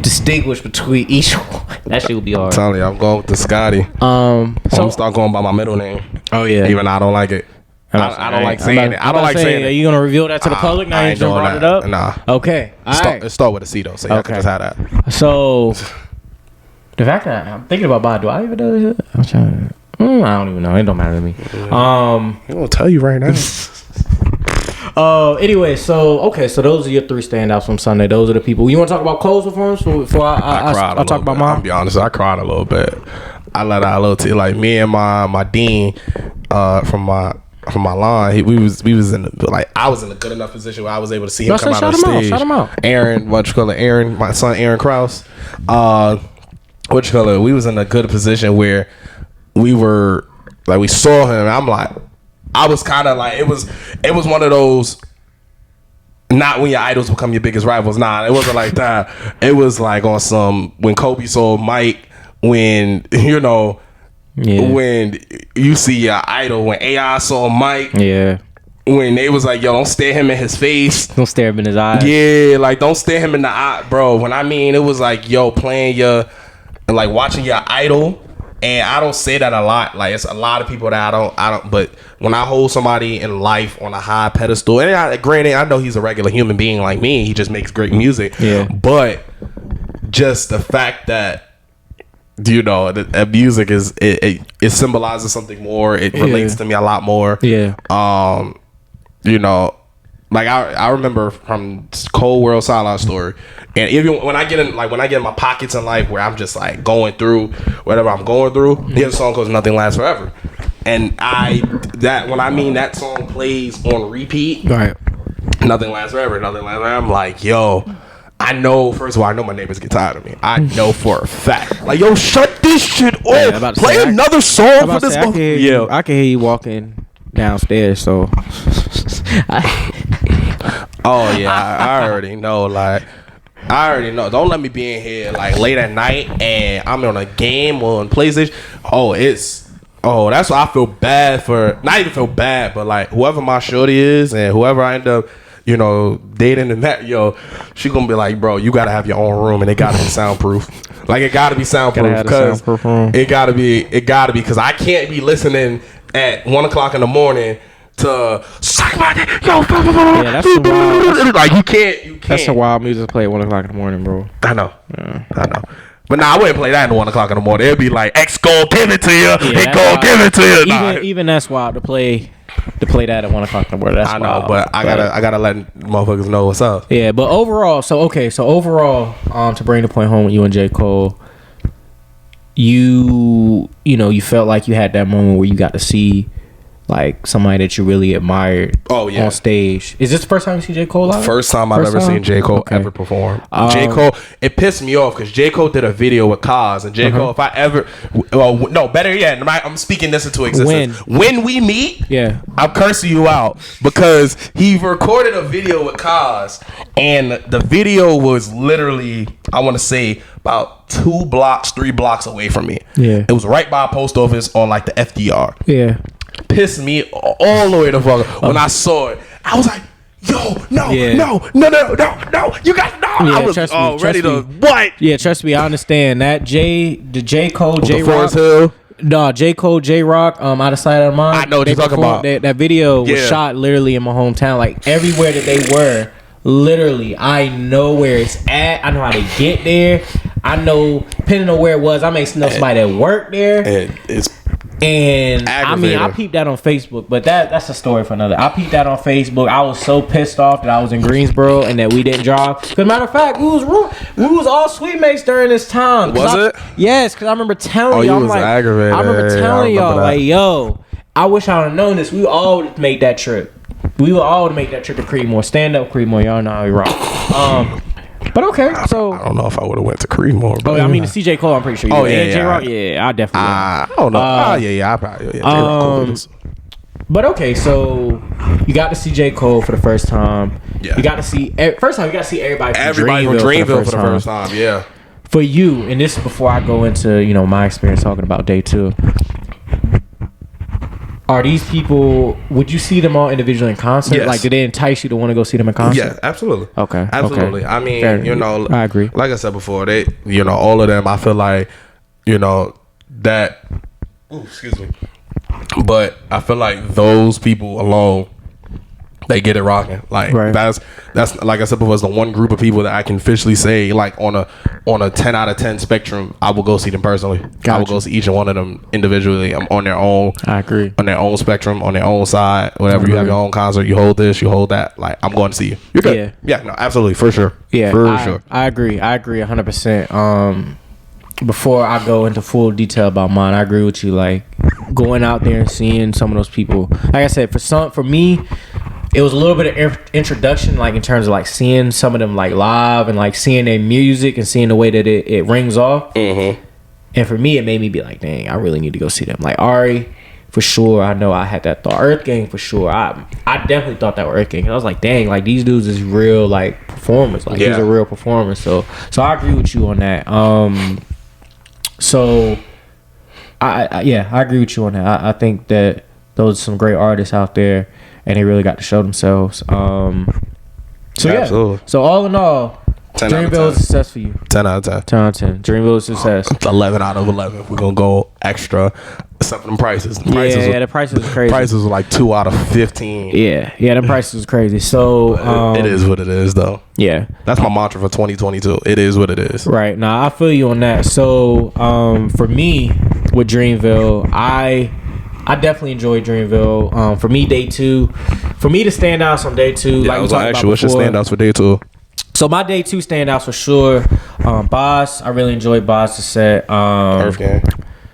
distinguish between each one. That shit would be hard. I'm telling you, I'm going with the Scotty. So I'm gonna start going by my middle name. Oh yeah. Even though I don't like it. I don't like saying it. I don't like saying it. Are you gonna reveal that to the public? Now you just brought it up. Nah. Okay. It start with a C though, so y'all can just have that. So the fact that I'm thinking about buying, do I even do this? I'm trying. I don't even know. It don't matter to me. He won't tell you right now. Anyway, so those are your 3 standouts from Sunday. Those are the people. You want to talk about Cole's performance before I talk about mine? I'll be honest, I cried a little bit. I let out a little tear. Like me and my dean from my line, we was in I was in a good enough position where I was able to see him come out on stage. Shout him out. Aaron, my son Aaron Krause. We was in a good position where we were like, we saw him. And I'm like, I was kind of like, it was one of those, not when your idols become your biggest rivals. Nah, it wasn't like that. It was like on some, when Kobe saw Mike, when, you know, when you see your idol, when AI saw Mike. Yeah. When they was like, yo, don't stare him in his face. Don't stare him in his eyes. Yeah, like, don't stare him in the eye, bro. When I mean, it was like, yo, playing your, like, watching your idol. And I don't say that a lot. Like, it's a lot of people that I don't. But when I hold somebody in life on a high pedestal, and granted, I know he's a regular human being like me. He just makes great music. Yeah. But just the fact that, you know, that music is it symbolizes something more. It relates to me a lot more. Yeah. You know, like I remember from Cold World Sideline Story. And even when I get in my pockets in life where I'm just like going through whatever I'm going through, his song goes Nothing Lasts Forever. And that song plays on repeat. Right. Nothing Lasts Forever. I'm like, yo, I know, first of all, I know my neighbors get tired of me. I know for a fact. Like, yo, shut this shit off. Yeah, play another song for this one. I can hear you walking downstairs, so oh yeah, I already know. Like, I already know. Don't let me be in here like late at night and I'm on a game on PlayStation. That's why I feel bad for. Not even feel bad, but like whoever my shorty is and whoever I end up, you know, dating and that, yo, she gonna be like, bro, you gotta have your own room and it gotta be soundproof. Like, it gotta be soundproof because it gotta be because I can't be listening at 1:00 in the morning to suck my dick. Yo, yeah, that's a wild. Like, you can't. That's a wild music to play at 1:00 in the morning, bro. I know. But nah, I wouldn't play that at 1:00 in the morning. It'd be like, X gon' give it to you. It gon' give it to you. Even that's wild to play that at 1:00 in the morning. That's I know, wild. but I gotta let motherfuckers know what's up. Yeah, but overall, to bring the point home with you and J. Cole, you felt like you had that moment where you got to see like somebody that you really admired on stage. Is this the first time you see J. Cole live? First time I've ever seen J. Cole ever perform. J. Cole, it pissed me off because J. Cole did a video with Kaz, and J. Cole, if I ever, better yet, I'm speaking this into existence. When we meet, I'm cursing you out because he recorded a video with Kaz, and the video was literally, I want to say, about 3 blocks away from me. Yeah, it was right by a post office on like the FDR. Yeah. Pissed me all the way to fuck. When I saw it, I was like, yo, no, you got no. Yeah, I was ready to what? Yeah, trust me, I understand that. The J. Cole, J. Rock. Hill. No, J. Cole, J. Rock, Out of Sight, Out of Mind. I know what you're talking about. That video was shot literally in my hometown. Like, everywhere that they were, literally, I know where it's at. I know how to get there. I know, depending on where it was, I may know somebody that worked there. And I mean, I peeped that on Facebook, but that's a story for another. I peeped that on Facebook. I was so pissed off that I was in Greensboro and that we didn't drive. Because matter of fact, we was all sweet mates during this time. Was it? Yes, because I remember telling y'all. You was aggravated. I remember telling y'all like, yo, I wish I would have known this. We all would make that trip. We would all make that trip to Creedmoor. Stand up Creedmoor. Y'all know how we rock. But okay, so I don't know if I would have went to Creedmoor. But I mean, the CJ Cole, I'm pretty sure. J-Rock, I definitely. I don't know. I probably. J-Rock Cole. But okay, so you got to see J. Cole for the first time. Yeah. You got to see everybody from Dreamville for the first time. Yeah. For you, and this is before I go into my experience talking about day 2. Are these people, would you see them all individually in concert? Yes. Like, did they entice you to want to go see them in concert? Yeah, absolutely. Okay. Absolutely. Okay. I mean, I agree. Like I said before, they, all of them, I feel like, that, excuse me. But I feel like those people alone, they get it rocking. Like that's like I said before, it's the one group of people that I can officially say, like on a 10 out of 10 spectrum, I will go see them personally. I will go see each and one of them individually. I'm on their own. I agree. On their own spectrum, on their own side. Whatever, you have your own concert, you hold this, you hold that. Like, I'm going to see you. You're good. Yeah, no, absolutely, for sure. Yeah, for sure. I agree 100%. Before I go into full detail about mine, I agree with you. Like, going out there and seeing some of those people. Like I said, for me, it was a little bit of introduction, like in terms of like seeing some of them like live and like seeing their music and seeing the way that it rings off. Mm-hmm. And for me, it made me be like, dang, I really need to go see them. Like Ari, for sure. I know I had that thought. Earth Gang, for sure. I definitely thought that were Earth Gang. I was like, dang, like these dudes is real like performers. Like these are real performers. So I agree with you on that. So I agree with you on that. I think that those are some great artists out there, and they really got to show themselves. Absolutely. So all in all, Dreamville is a success for you. 10 out of 10. 10 out of 10. Dreamville is a success. 11 out of 11. We're gonna go extra. Except for them prices. The prices are crazy. Prices were like 2 out of 15. Yeah, the prices was crazy. So it is what it is, though. Yeah, that's my mantra for 2022. It is what it is. Right. Now I feel you on that. So for me with Dreamville, I definitely enjoyed Dreamville. For me, day 2. For me, the standouts on day 2. Yeah, like I was like, what's your standouts for day 2? So my day 2 standouts for sure. Boss, I really enjoyed Boss's set. Earth Gang.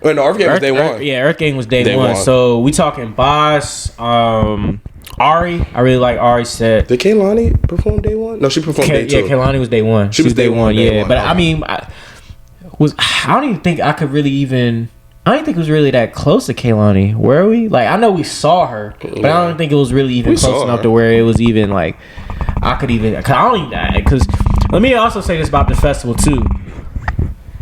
Wait, no, Earth Gang was day 1. Earth Gang was day 1. So we talking Boss, Ari. I really like Ari's set. Did Kaylani perform day 1? No, she performed day 2. Yeah, Kaylani was day 1. She was day 1. Yeah, but I mean, I don't even think I could really even. I don't think it was really that close to Kaylani. Were we? Like, I know we saw her, but I don't think it was really even close enough to where it was even like I could even. Cause I don't even. Because let me also say this about the festival too.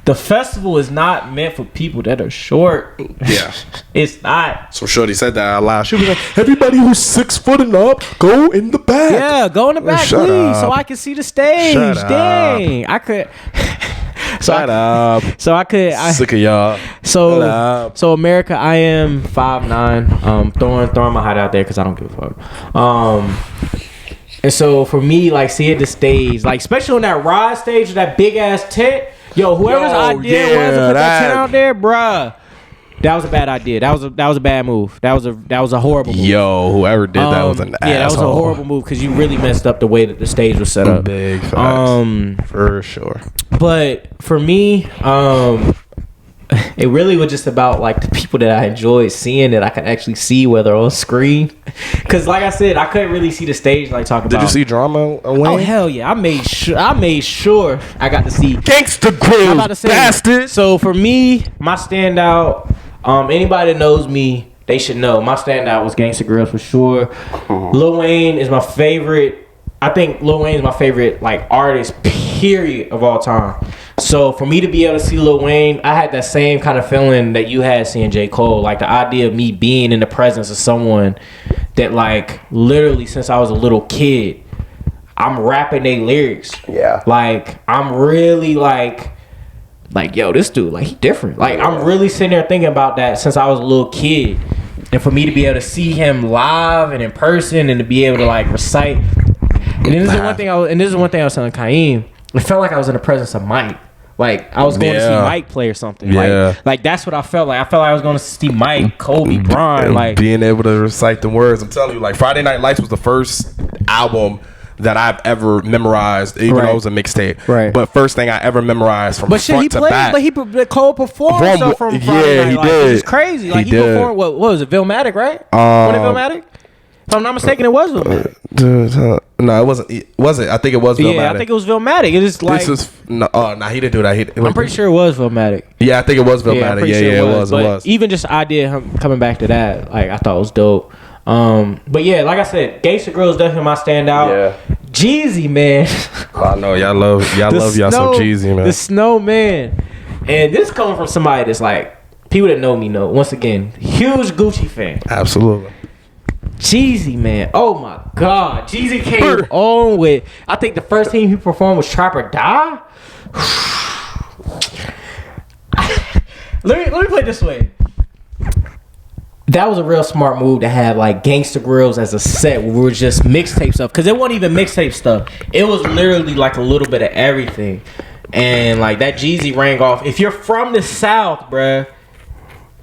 The festival is not meant for people that are short. Yeah, it's not. So Shorty said that out loud. She was like, "Everybody who's 6 foot and up, go in the back." Yeah, go in the back, please, so I can see the stage. Dang, I could. Shut up. So I could. Sick of y'all. So America, I am 5'9". Throwing my height out there because I don't give a fuck. And so for me, like seeing the stage, like especially on that ride stage, that big ass tent. Yo, whoever's idea was to put that tent out there, bruh. That was a bad idea. That was a bad move. That was a horrible move. Yo, whoever did that was an asshole. Yeah, that was a horrible move because you really messed up the way that the stage was set up. Big facts. For sure. But for me, it really was just about like the people that I enjoyed seeing that I could actually see whether on screen. Because like I said, I couldn't really see the stage like talking about. Did you see Drama Wayne? Oh hell yeah! I made sure I got to see Gangsta Grill. I'm about to say bastard. So for me, my standout. Anybody that knows me, they should know my standout was Gangsta Grill for sure. Lil Wayne is my favorite. I think Lil Wayne is my favorite like artist period of all time. So for me to be able to see Lil Wayne, I had that same kind of feeling that you had seeing J. Cole. Like the idea of me being in the presence of someone that like literally since I was a little kid, I'm rapping their lyrics. Yeah. Like I'm really like yo, this dude, like he different. Like I'm really sitting there thinking about that since I was a little kid. And for me to be able to see him live and in person and to be able to like recite. And this is one thing I was telling Kaim. It felt like I was in the presence of Mike. Like I was going to see Mike play or something. Yeah. Like that's what I felt like. I felt like I was going to see Mike, Kobe, Bron. Like being able to recite the words. I'm telling you, like Friday Night Lights was the first album that I've ever memorized, even though it was a mixtape. Right. But first thing I ever memorized from front to back. But Cole performed stuff from Friday Night Lights. It was crazy. Like he performed. What was it? Villmatic, right? Was it Villmatic? If I'm not mistaken, it was Villmatic. No, it wasn't. Was it? I think it was Villmatic. Yeah, I think it was Villmatic. It is like he didn't do that. I'm pretty sure it was Villmatic. Yeah, I think it was Villmatic. Yeah, it was. Even just the idea of him coming back to that, like I thought was dope. But yeah, like I said, Gangsta Grill is definitely my standout. Yeah. Jeezy, man. I know y'all love y'all some Jeezy, man. The Snowman, and this coming from somebody that's like people that know me know. Once again, huge Gucci fan. Absolutely. Jeezy, man. Oh my God. Jeezy came on with, I think the first team he performed was Trap or Die. let me play it this way. that was a real smart move to have like Gangsta Grills as a set where we were just mixtape stuff, because it wasn't even mixtape stuff. It was literally like a little bit of everything, and like that Jeezy rang off. If you're from the South, bruh,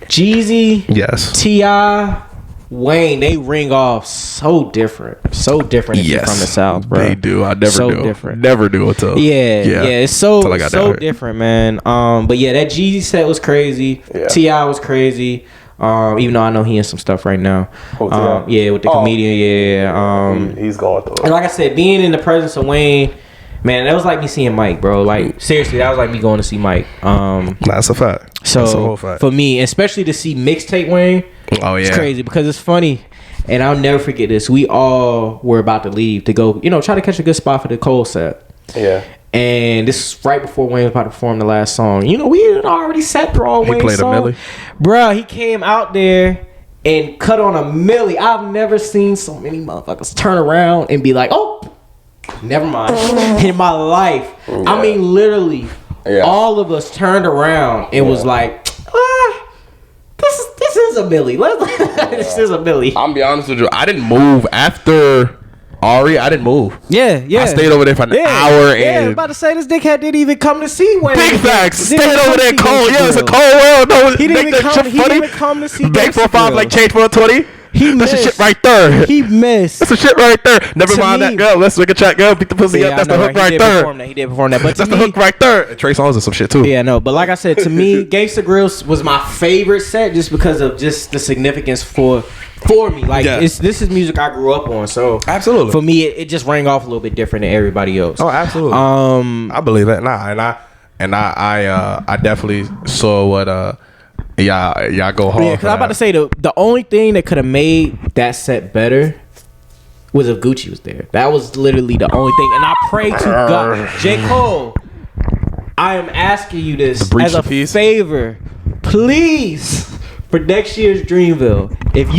Jeezy, yes, T.I., Wayne, they ring off so different if you're from the South, bro. They do. I never so do. Different. Never do until it's so different, man. But yeah, that Jeezy set was crazy. Yeah. T.I. was crazy. Even though I know he in some stuff right now. With the comedian, he's going through it. And like I said, being in the presence of Wayne, man, that was like me seeing Mike, bro. Like seriously, that was like me going to see Mike. That's a fact. So that's a whole fact. For me, especially to see mixtape Wayne, it's crazy because it's funny, and I'll never forget this. We all were about to leave to go, try to catch a good spot for the Cole set. Yeah. And this is right before Wayne was about to perform the last song. We had already sat through all Wayne's played song. a milli. Bruh, he came out there and cut on a milli. I've never seen so many motherfuckers turn around and be like, oh, never mind. In my life. Yeah. I mean, literally, all of us turned around and was like, this is a milli. This is a milli. I'm be honest with you. I didn't move after Ari. I didn't move. Yeah. I stayed over there for an hour. I was about to say this dickhead didn't even come to see Wayne. Big facts. Stayed over there cold. Yeah, it's a cold world. No, he didn't even come to see. Bank for a 5, like change for a 20. That's the shit right there. He missed. That's the shit right there. Never mind that, girl. Let's make a chat, girl. Beat the pussy up. That's the hook right there. He did perform that. But that's the hook right there. Trey Songz and some shit too. Yeah, no. But like I said, to me, Gangsta Grills was my favorite set just because of just the significance for me. Like this is music I grew up on. So absolutely, for me, it just rang off a little bit different than everybody else. Oh, absolutely. I believe that. I definitely saw what y'all go hard. Yeah, because I'm about to say the only thing that could have made that set better was if Gucci was there. That was literally the only thing. And I pray to God, J. Cole, I am asking you this as a favor, please, for next year's Dreamville. If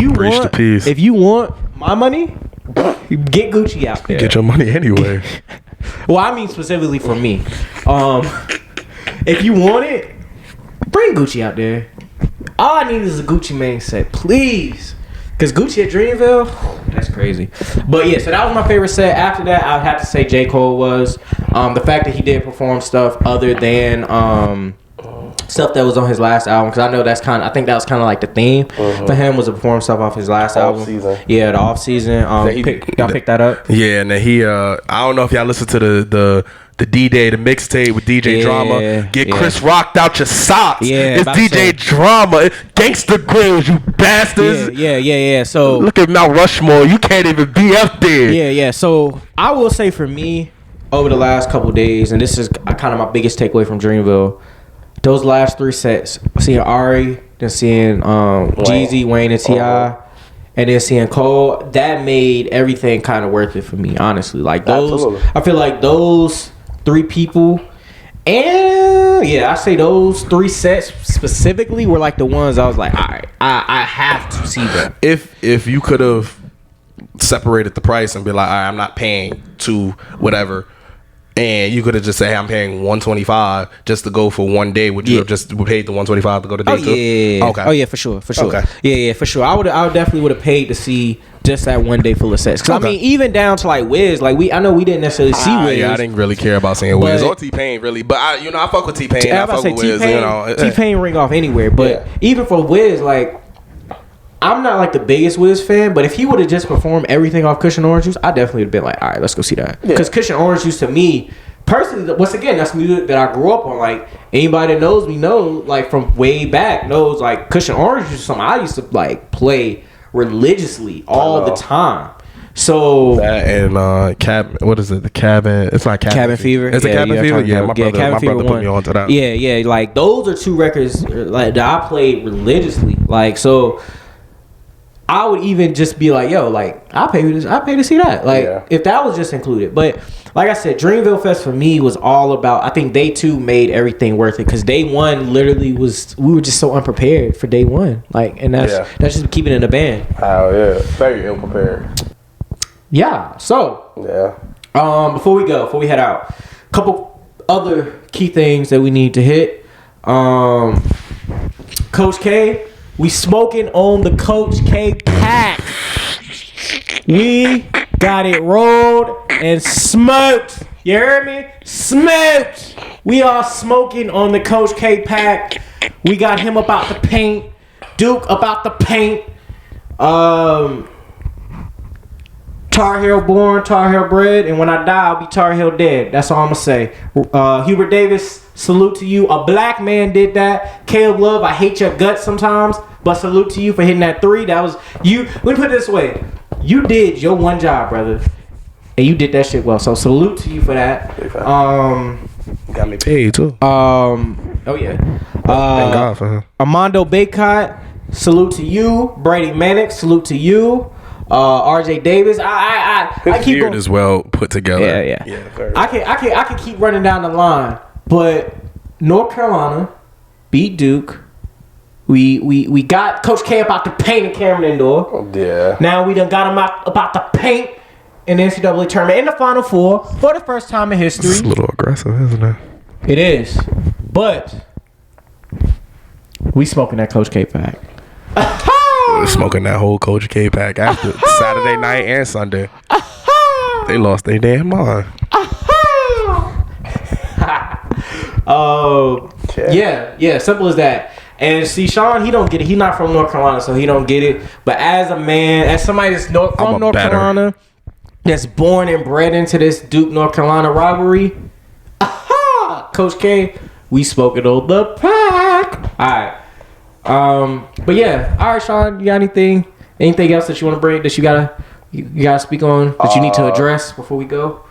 you want my money, get Gucci out there. Get your money anyway. Well, I mean specifically for me. If you want it, bring Gucci out there. All I need is a Gucci Mane set, please. Because Gucci at Dreamville, that's crazy. But yeah, so that was my favorite set. After that, I would have to say J. Cole was. The fact that he did perform stuff other than stuff that was on his last album. Because I think that was kind of like the theme for him, was to perform stuff off his last album. Season. Yeah, the off season. Y'all picked that up? Yeah, and then he, I don't know if y'all listened to the D-Day, the mixtape with DJ Drama. Get Chris rocked out your socks. Yeah, it's DJ Drama. Gangsta Grills, you bastards. Yeah. So look at Mount Rushmore. You can't even be up there. Yeah. So I will say for me, over the last couple days, and this is kind of my biggest takeaway from Dreamville, those last 3 sets, seeing Ari, then seeing Jeezy, Wayne, and T.I., and then seeing Cole, that made everything kind of worth it for me, honestly. Like those, absolutely. I feel like those 3 people, and I say those 3 sets specifically were like the ones I was like, all right, I have to see them. If you could have separated the price and be like, all right, I'm not paying to whatever, and you could have just said, hey, I'm paying $125 just to go for one day, would you have just paid the $125 to go to day 2? Yeah. Okay. Oh yeah, for sure. Okay. Yeah, for sure. I definitely would have paid to see just that one day full of sets. Because I mean, even down to like Wiz, like I know we didn't necessarily see Wiz. Yeah, I didn't really care about seeing Wiz or T-Pain really, but I fuck with T-Pain. I fuck with Wiz. T-Pain ring off anywhere, but even for Wiz, like, I'm not like the biggest Wiz fan, but if he would have just performed everything off Cushion Orange Juice, I definitely would have been like, all right, let's go see that. Because Cushion Orange Juice to me, personally, once again, that's music that I grew up on. Like, anybody that knows me like from way back knows like Cushion Orange Juice is something I used to like play religiously all the time. So that and what is it? The Cabin. It's like Cabin Fever. It's a Cabin Fever. Yeah, my brother put me onto that. Yeah. Like those are 2 records like that I played religiously. Like so. I would even just be like, yo, like, I'll pay to see that. Like, if that was just included. But, like I said, Dreamville Fest for me was all about, I think day 2 made everything worth it. Because day 1 literally we were just so unprepared for day 1. Like, and that's just keeping it in the band. Oh, yeah. Very ill-prepared. Yeah. So, before we head out, a couple other key things that we need to hit. Coach K We smoking on the Coach K pack. We got it rolled and smoked. You heard me? Smoked. We are smoking on the Coach K pack. We got him about the paint. Duke about the paint. Tar Heel born, Tar Heel bred, and when I die, I'll be Tar Heel dead. That's all I'm gonna say. Hubert Davis, salute to you. A black man did that. Caleb Love, I hate your guts sometimes, but salute to you for hitting that 3. That was you. Let me put it this way: you did your one job, brother, and you did that shit well. So salute to you for that. Got me paid too. Oh yeah. Thank God for him. Armando Baycott, salute to you. Brady Manick, salute to you. RJ Davis, I keep beard is well put together. Yeah. I can keep running down the line, but North Carolina beat Duke. We got Coach K about to paint in Cameron Indoor. Oh, yeah. Now we done got him about to paint in the NCAA tournament in the Final Four for the first time in history. It's a little aggressive, isn't it? It is, but we smoking that Coach K pack. Smoking that whole Coach K pack after Saturday night and Sunday. They lost their damn mind. Oh, yeah, simple as that. And see, Sean, he don't get it. He's not from North Carolina, so he don't get it. But as a man, as somebody that's from North Carolina, that's born and bred into this Duke North Carolina rivalry, Coach K, we smoking on the pack. All right. But yeah, all right, Sean, you got anything else that you want to bring that you gotta speak on that you need to address before we go?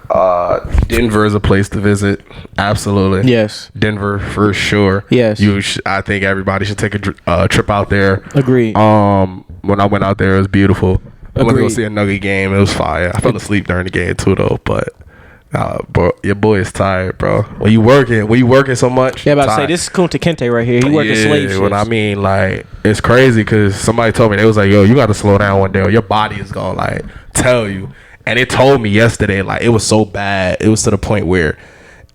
Denver is a place to visit. Absolutely. Yes. Denver for sure. Yes. I think everybody should take a trip out there. Agreed. When I went out there, it was beautiful. I went to go Agreed. see a Nugget game. It was fire. I fell asleep during the game too, though. But bro, your boy is tired, bro. When you working so much. Yeah, about to say this is Kunta Kinte right here. He working slave shifts. What I mean, like, it's crazy because somebody told me, they was like, yo, you got to slow down one day or your body is gonna like tell you. And it told me yesterday, like, it was so bad. It was to the point where,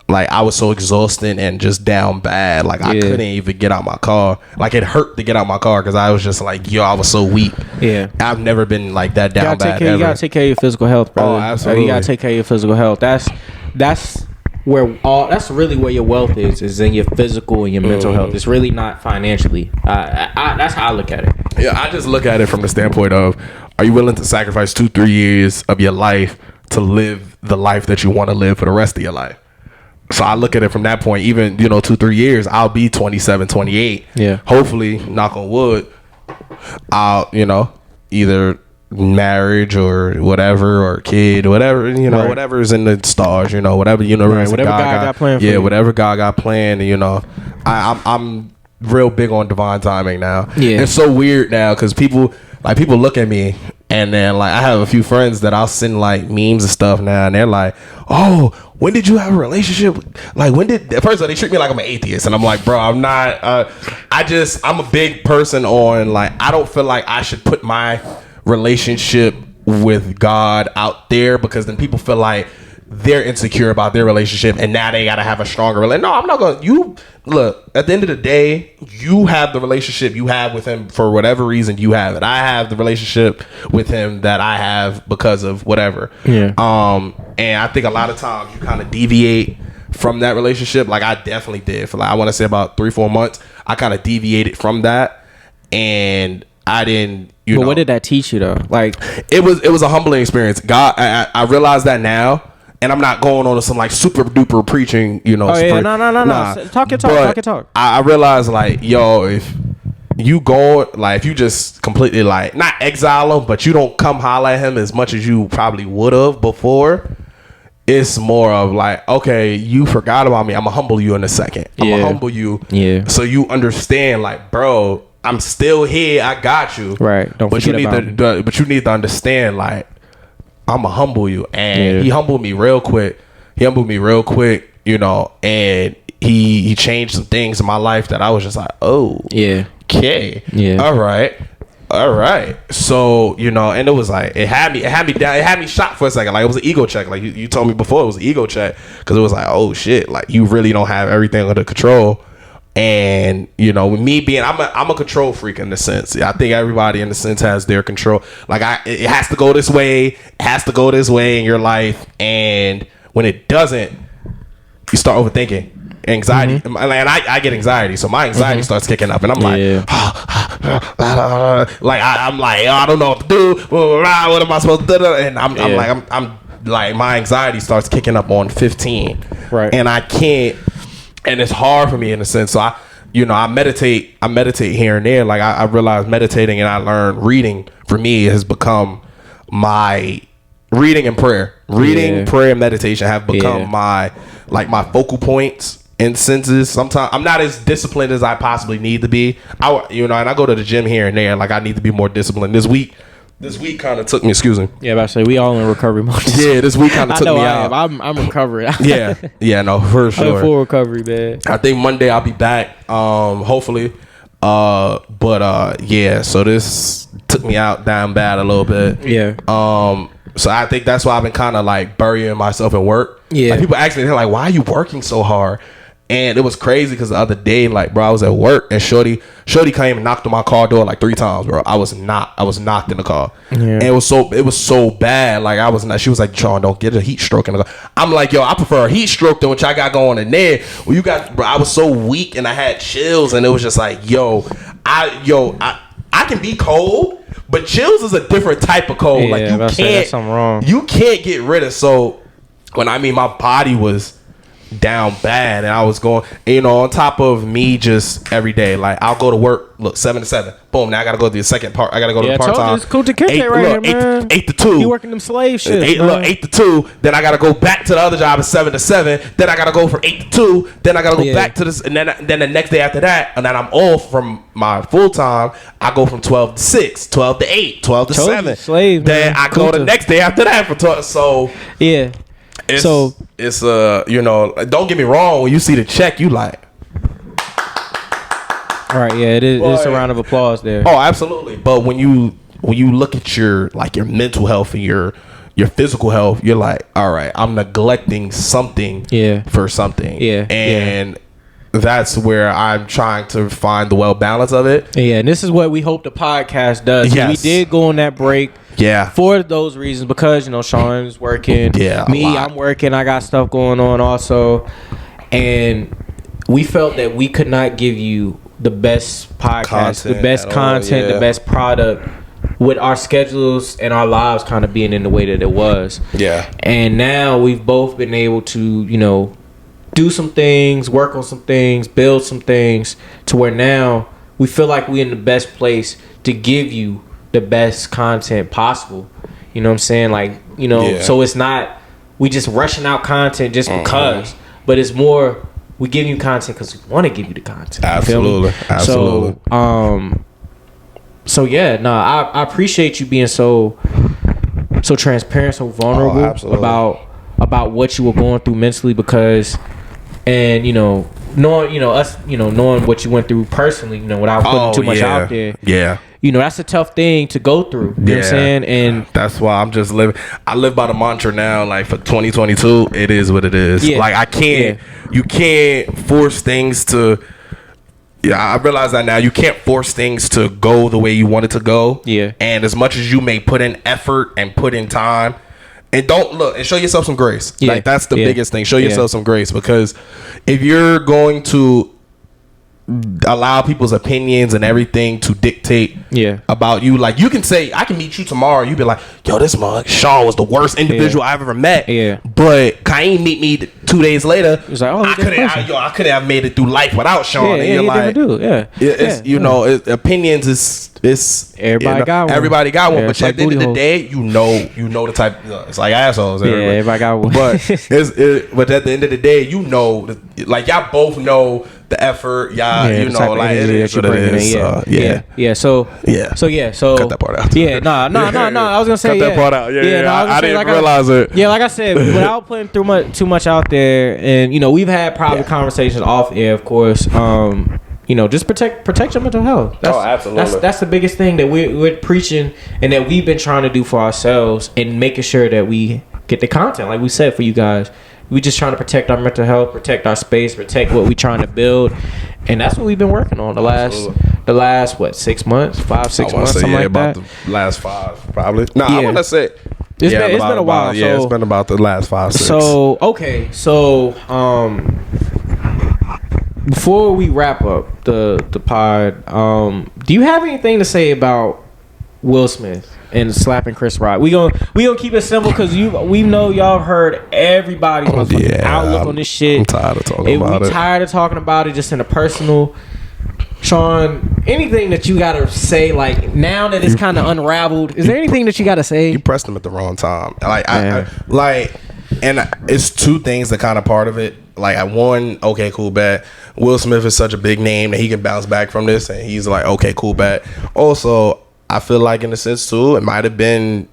like, I was so exhausted and just down bad. Like, I couldn't even get out my car. Like, it hurt to get out my car because I was just like, yo, I was so weak. Yeah. I've never been like that down bad. You gotta take care of your physical health, bro. Oh, absolutely. You gotta take care of your physical health. That's really where your wealth is in your physical and your mental health. It's really not financially. That's how I look at it. Yeah, I just look at it from the standpoint of, are you willing to sacrifice 2-3 years of your life to live the life that you want to live for the rest of your life? So I look at it from that point. Even 2-3 years, I'll be 27, 28. Yeah. Hopefully, knock on wood, I'll either marriage or whatever, or kid, whatever, Right. whatever's in the stars, whatever universe, Right, whatever God got planned for you. whatever God got planned. I'm real big on divine timing now. Yeah. It's so weird now because people look at me, and then like I have a few friends that I'll send like memes and stuff now, and they're like, oh, when did you have a relationship? Like, at first they treat me like I'm an atheist, and I'm like, bro, I'm not. I'm a big person on, like, I don't feel like I should put my relationship with God out there, because then people feel like they're insecure about their relationship and now they gotta have a stronger relationship. No, I'm not gonna. You look, at the end of the day, you have the relationship you have with him for whatever reason you have it. I have the relationship with him that I have because of whatever. Yeah. And I think a lot of times you kind of deviate from that relationship. Like, I definitely did for, like, I want to say about 3-4 months. I kind of deviated from that, and I didn't. But what did that teach you though? Like, it was a humbling experience. God, I realize that now. And I'm not going on to some like super duper preaching, Oh yeah, no. Talk your talk. I realize, like, yo, if you go, like, if you just completely, like, not exile him, but you don't come holler at him as much as you probably would have before, it's more of like, okay, you forgot about me. I'm gonna humble you in a second. I'm gonna humble you, so you understand, like, bro, I'm still here. I got you, right? Don't forget about me. But you need to understand, like, I'ma humble you. And he humbled me real quick. And he changed some things in my life that I was just like, oh, yeah, okay, yeah, all right. So, and it was like, it had me shocked for a second. Like, it was an ego check. Like, you told me before, it was an ego check, because it was like, oh shit, like, you really don't have everything under control. And me being, I'm a control freak in the sense. I think everybody in the sense has their control. Like it has to go this way. It has to go this way in your life. And when it doesn't, you start overthinking. Anxiety, and I get anxiety, so my anxiety starts kicking up, and I'm like, I'm like, I don't know what to do. What am I supposed to do? And I'm like, my anxiety starts kicking up on 15, right? And I can't, and it's hard for me in a sense. So I meditate here and there. Like I realize meditating, and I learned reading for me has become my reading and prayer. Prayer, and meditation have become my focal points. In senses, sometimes I'm not as disciplined as I possibly need to be. And I go to the gym here and there. Like I need to be more disciplined. This week kind of took me. Excuse me. Yeah, but I say we all in recovery mode. Yeah, this week kind of took me out. I'm recovering. yeah, no, for sure. I'm in full recovery, man. I think Monday I'll be back. Hopefully. So this took me out down bad a little bit. Yeah. So I think that's why I've been kind of like burying myself in work. Yeah. Like people ask me, they're like, "Why are you working so hard?" And it was crazy because the other day, like, bro, I was at work and Shorty came and knocked on my car door like 3 times, bro. I was knocked in the car. Yeah. And it was so bad. Like she was like, "Sean, don't get a heat stroke in the car." I'm like, yo, I prefer a heat stroke than what y'all got going in there. Well, I was so weak and I had chills, and it was just like, I can be cold, but chills is a different type of cold. Yeah, like you that's something wrong. You can't get rid of. So when my body was down bad, and I was going, on top of me just every day, like I'll go to work, look, 7 to 7, boom, now I gotta go to the second part, I gotta go to the part time. It's cool to catch that right here, man. 8 to 2. You working them slave shit. 8 to 2, then I gotta go back to the other job at 7 to 7, then I gotta go from 8 to 2, then I gotta go back to this, and then the next day after that, and then I'm off from my full time, I go from 12 to 6, 12 to 8, 12 to 7, slave, then I go the next day after that for 12, so yeah. It's don't get me wrong, when you see the check, you like, all right, yeah, it is. It's a round of applause there. Oh, absolutely. But when you look at your mental health and your physical health, you're like, all right, I'm neglecting something for something. Yeah. And that's where I'm trying to find the well balance of it. Yeah, and this is what we hope the podcast does. Yes. We did go on that break. Yeah. For those reasons, because Sean's working. Yeah. Me, I'm working. I got stuff going on also, and we felt that we could not give you the best podcast, the best content, the best product, with our schedules and our lives kind of being in the way that it was. Yeah. And now we've both been able to, do some things, work on some things, build some things, to where now we feel like we're in the best place to give you the best content possible. You know what I'm saying? Like, so it's not we just rushing out content just because, but it's more we give you content because we want to give you the content. Absolutely. Absolutely. So yeah, I appreciate you being so transparent, so vulnerable about what you were going through mentally, because knowing us, knowing what you went through personally, without putting too much out there. Yeah. That's a tough thing to go through. You know what I'm saying? And that's why I'm just living. I live by the mantra now, like for 2022, it is what it is. Yeah. Like you can't force things to. Yeah, I realize that now. You can't force things to go the way you want it to go. Yeah. And as much as you may put in effort and put in time, and don't look and show yourself some grace. Yeah. Like that's the biggest thing. Show yourself some grace, because if you're going to allow people's opinions and everything to dictate about you, like you can say, I can meet you tomorrow, you be like, yo, this mug Sean was the worst individual I've ever met. Yeah. But Kaim meet me 2 days later. It's like, I couldn't have made it through life without Sean. And you're like, opinions is everybody got one. Everybody got one, but at the end of the day, you know the type. It's like assholes. Everybody got one. But but at the end of the day, like y'all both know the effort. Y'all, it is what it is. So cut that part out. Yeah, no. I was gonna say cut that part out. I didn't realize it. Yeah, like I said, without putting too much out there, and we've had private conversations off air, of course. Just protect your mental health. Absolutely. That's the biggest thing that we're preaching, and that we've been trying to do for ourselves, and making sure that we get the content, like we said, for you guys. We just trying to protect our mental health, protect our space, protect what we trying to build, and that's what we've been working on the last what 6 months, 6 months, something like about that. The last 5 probably. No, Yeah. I want to say It's been a while. Yeah, it's been about the last 5, 6. So okay, before we wrap up the pod, do you have anything to say about Will Smith and slapping Chris Rock? We gonna keep it simple because we know y'all heard everybody's outlook on this shit. I'm tired of talking about it. Tired of talking about it, just in a personal. Sean, anything that you gotta say, like now that it's kind of unraveled, is there anything that you gotta say? You pressed him at the wrong time. And it's 2 things that kind of part of it. Like, one, okay, cool, bet. Will Smith is such a big name that he can bounce back from this, and he's like, okay, cool, bet. Also, I feel like in a sense too, it might have been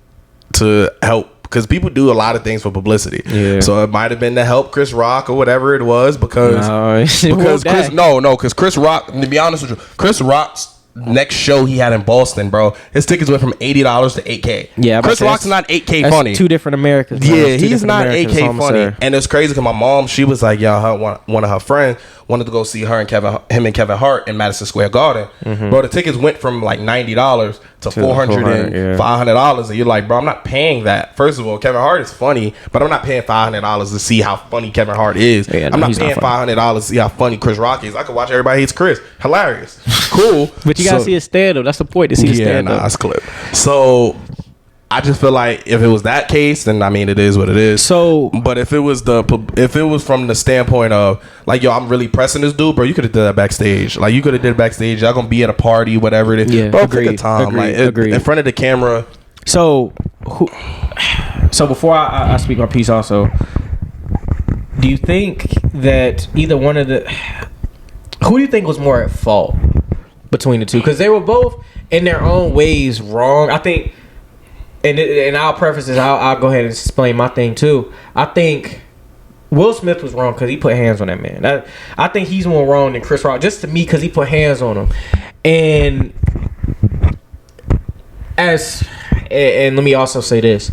to help, because people do a lot of things for publicity. Yeah. So it might have been to help Chris Rock or whatever it was, because Chris Rock, to be honest with you, Chris Rock's next show he had in Boston, bro, his tickets went from $80 to $8K. Yeah, Chris Rock's not $8K funny. 2 different Americans. Yeah, he's not $8K funny. And it's crazy because my mom, she was like, one of her friends wanted to go see him and Kevin Hart in Madison Square Garden. Mm-hmm. Bro, the tickets went from like $90 to $400 and $500, and you're like, bro, I'm not paying that. First of all, Kevin Hart is funny, but I'm not paying $500 to see how funny Kevin Hart is. I'm not paying $500 to see how funny Chris Rock is. I could watch Everybody Hates Chris. Hilarious. Cool. But you gotta see his stand-up. That's the point, to see the stand-up. Nah, it's clip. So I just feel like if it was that case, then I mean, it is what it is. So, but if it was from the standpoint of like, yo, I'm really pressing this dude, bro, you could have did that backstage. Like, you could have did it backstage. Y'all gonna be at a party, whatever it is. Yeah, bro, take a time, in front of the camera. So before I speak my piece, also, do you think that either one of who do you think was more at fault between the two? Because they were both in their own ways wrong. I think. And I'll preface this. I'll go ahead and explain my thing too. I think Will Smith was wrong because he put hands on that man. I think he's more wrong than Chris Rock, just to me, because he put hands on him. And let me also say this: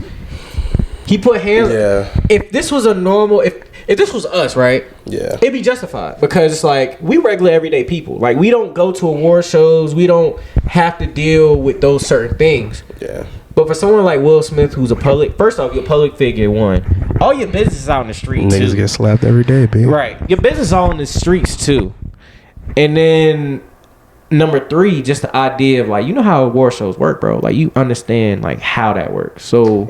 he put hands. Yeah. If this was if this was us, right? Yeah. It'd be justified, because it's like, we regular everyday people. Like, we don't go to award shows. We don't have to deal with those certain things. Yeah. But for someone like Will Smith, who's first off, you're a public figure, one. All your business is out in the streets, niggas get slapped every day, baby. Right. Your business is all in the streets, too. And then, number 3, just the idea of, like, you know how award shows work, bro. Like, you understand, like, how that works. So,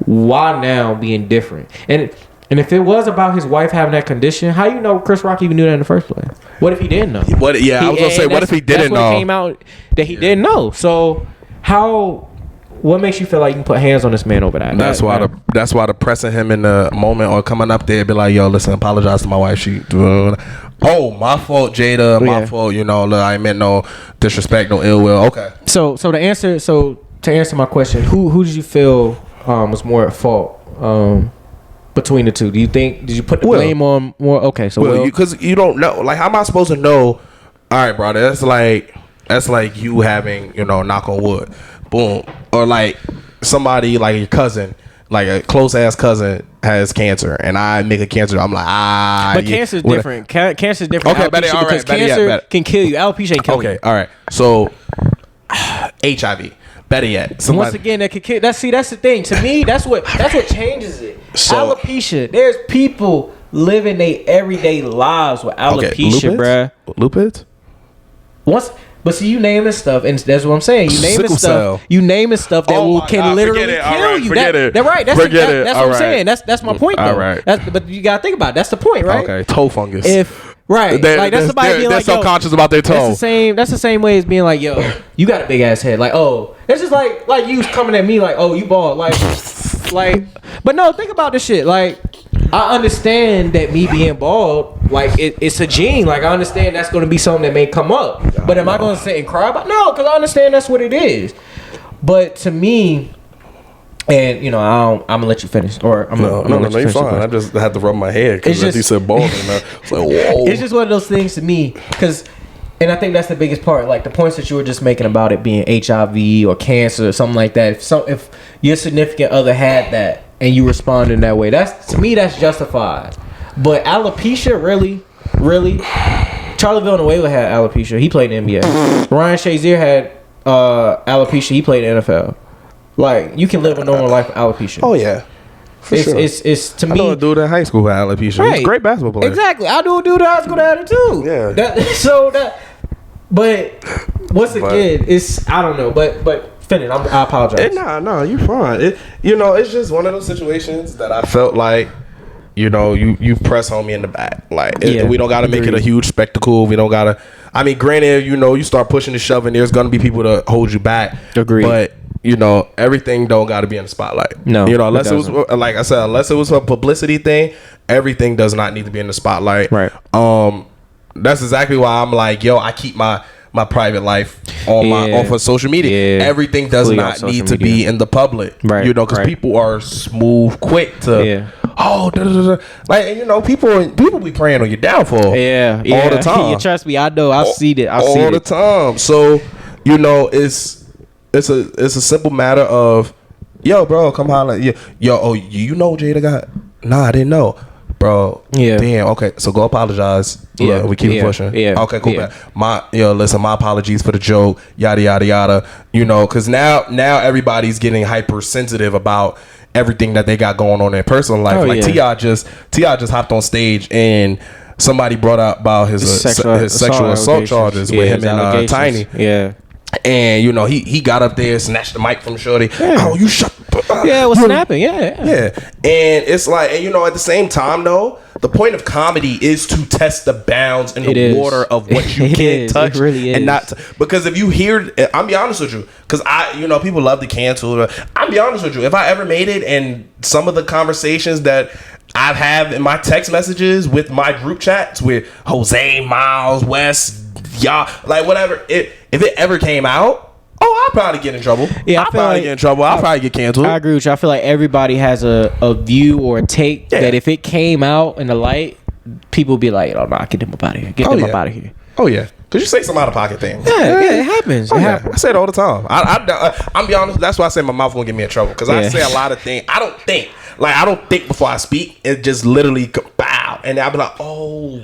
why now being different? And if it was about his wife having that condition, how you know Chris Rock even knew that in the first place? What if he didn't know? I was gonna say, what if he didn't know? It came out that he didn't know. So, what makes you feel like you can put hands on this man over that? That's why the pressing him in the moment, or coming up there and be like, yo, listen, apologize to my wife. My fault, Jada. My fault. You know, look, I meant no disrespect, no ill will. Okay. So to answer my question, who did you feel was more at fault between the two? Did you put the blame on more? Okay, so because you don't know. Like, how am I supposed to know? All right, brother. That's like you having, knock on wood. Boom. Or like somebody, like your cousin, like a close ass cousin, has cancer, and I make a cancer. I'm like, but cancer's different. Cancer's different. Okay, better. All right, cancer can kill you. Alopecia ain't kill you. Okay, all right. So HIV. Better yet, once again, that could kill. That's the thing. To me, that's what changes it. So, alopecia. There's people living their everyday lives with alopecia, bruh. Lupus. But see, you naming stuff, and that's what I'm saying. You naming stuff. You naming stuff that can literally kill you. That's right. That's what I'm saying. That's my point, though. All right. But you gotta think about it. That's the point, right? Okay. Toe fungus. Like that's somebody being like, they're subconscious about their toe. That's the same way as being like, yo, you got a big ass head. Like, oh, it's just like you coming at me like, oh, you bald. Like. But no, think about this shit. Like, I understand that me being bald, like, it's a gene. Like, I understand that's going to be something that may come up. But am I going to sit and cry about? No, because I understand that's what it is. But to me, and I'm gonna let you finish. Or I'm gonna you're fine. I just had to rub my head because you said bald, and I was like, whoa. It's just one of those things to me, because. And I think that's the biggest part, like the points that you were just making about it being HIV or cancer or something like that. If your significant other had that, and you respond in that way. That's, to me, that's justified. But alopecia, really? Charlie Villanueva had alopecia. He played in the NBA. Ryan Shazier had alopecia. He played in the NFL. Like, you can live a normal life with alopecia. Oh yeah, for sure. It's to me. I know a dude in high school who had alopecia. Right. He's a great basketball player. Exactly. I do a dude in high school that had it too. Yeah. But once again, it's, I don't know. But finish. I apologize. No, you're fine. It's just one of those situations that I felt like, you press homie in the back. Like, we don't got to make it a huge spectacle. We don't got to. I mean, granted, you start pushing and shoving, there's going to be people to hold you back. Agreed. But, everything don't got to be in the spotlight. No. Unless it was, like I said, unless it was a publicity thing, everything does not need to be in the spotlight. Right. That's exactly why I'm like, I keep my private life on for social media. Everything does not need to be in the public, right? Because people are quick to like, people be praying on your downfall, all the time. You trust me, I know. I've seen it. All the time. So it's a simple matter of, yo, bro, come holler. You know Jada got? Nah, I didn't know. Bro, damn. Okay, so go apologize. Yeah, we keep pushing. Yeah, okay, cool. Yeah. Listen, my apologies for the joke. Yada yada yada. Because now everybody's getting hypersensitive about everything that they got going on in their personal life. T.I. just hopped on stage and somebody brought up about his sexual assault charges with him and Tiny. Yeah. And he got up there, snatched the mic from Shorty. Yeah. Oh, you shut. Yeah, it was snapping. Yeah. And it's like, and at the same time though, the point of comedy is to test the bounds in the water of what you can't touch. It really is. And not because if you hear, I'll be honest with you, because people love to cancel. I'll be honest with you, if I ever made it, and some of the conversations that I've had in my text messages with my group chats with Jose, Miles, Wes, y'all, like whatever, if it ever came out, I'll probably get in trouble. Yeah, I'll probably get in trouble. I'll probably get canceled. I agree with you. I feel like everybody has a view or a take that if it came out in the light, people would be like, oh, nah, get them up out of here. Get them up out of here. Oh, yeah. Because you say some out-of-pocket things. Yeah, it happens. It happens. I say it all the time. I'm be honest, that's why I say my mouth won't get me in trouble. Because I say a lot of things. I don't think before I speak. It just literally, bow. And I'll be like, oh.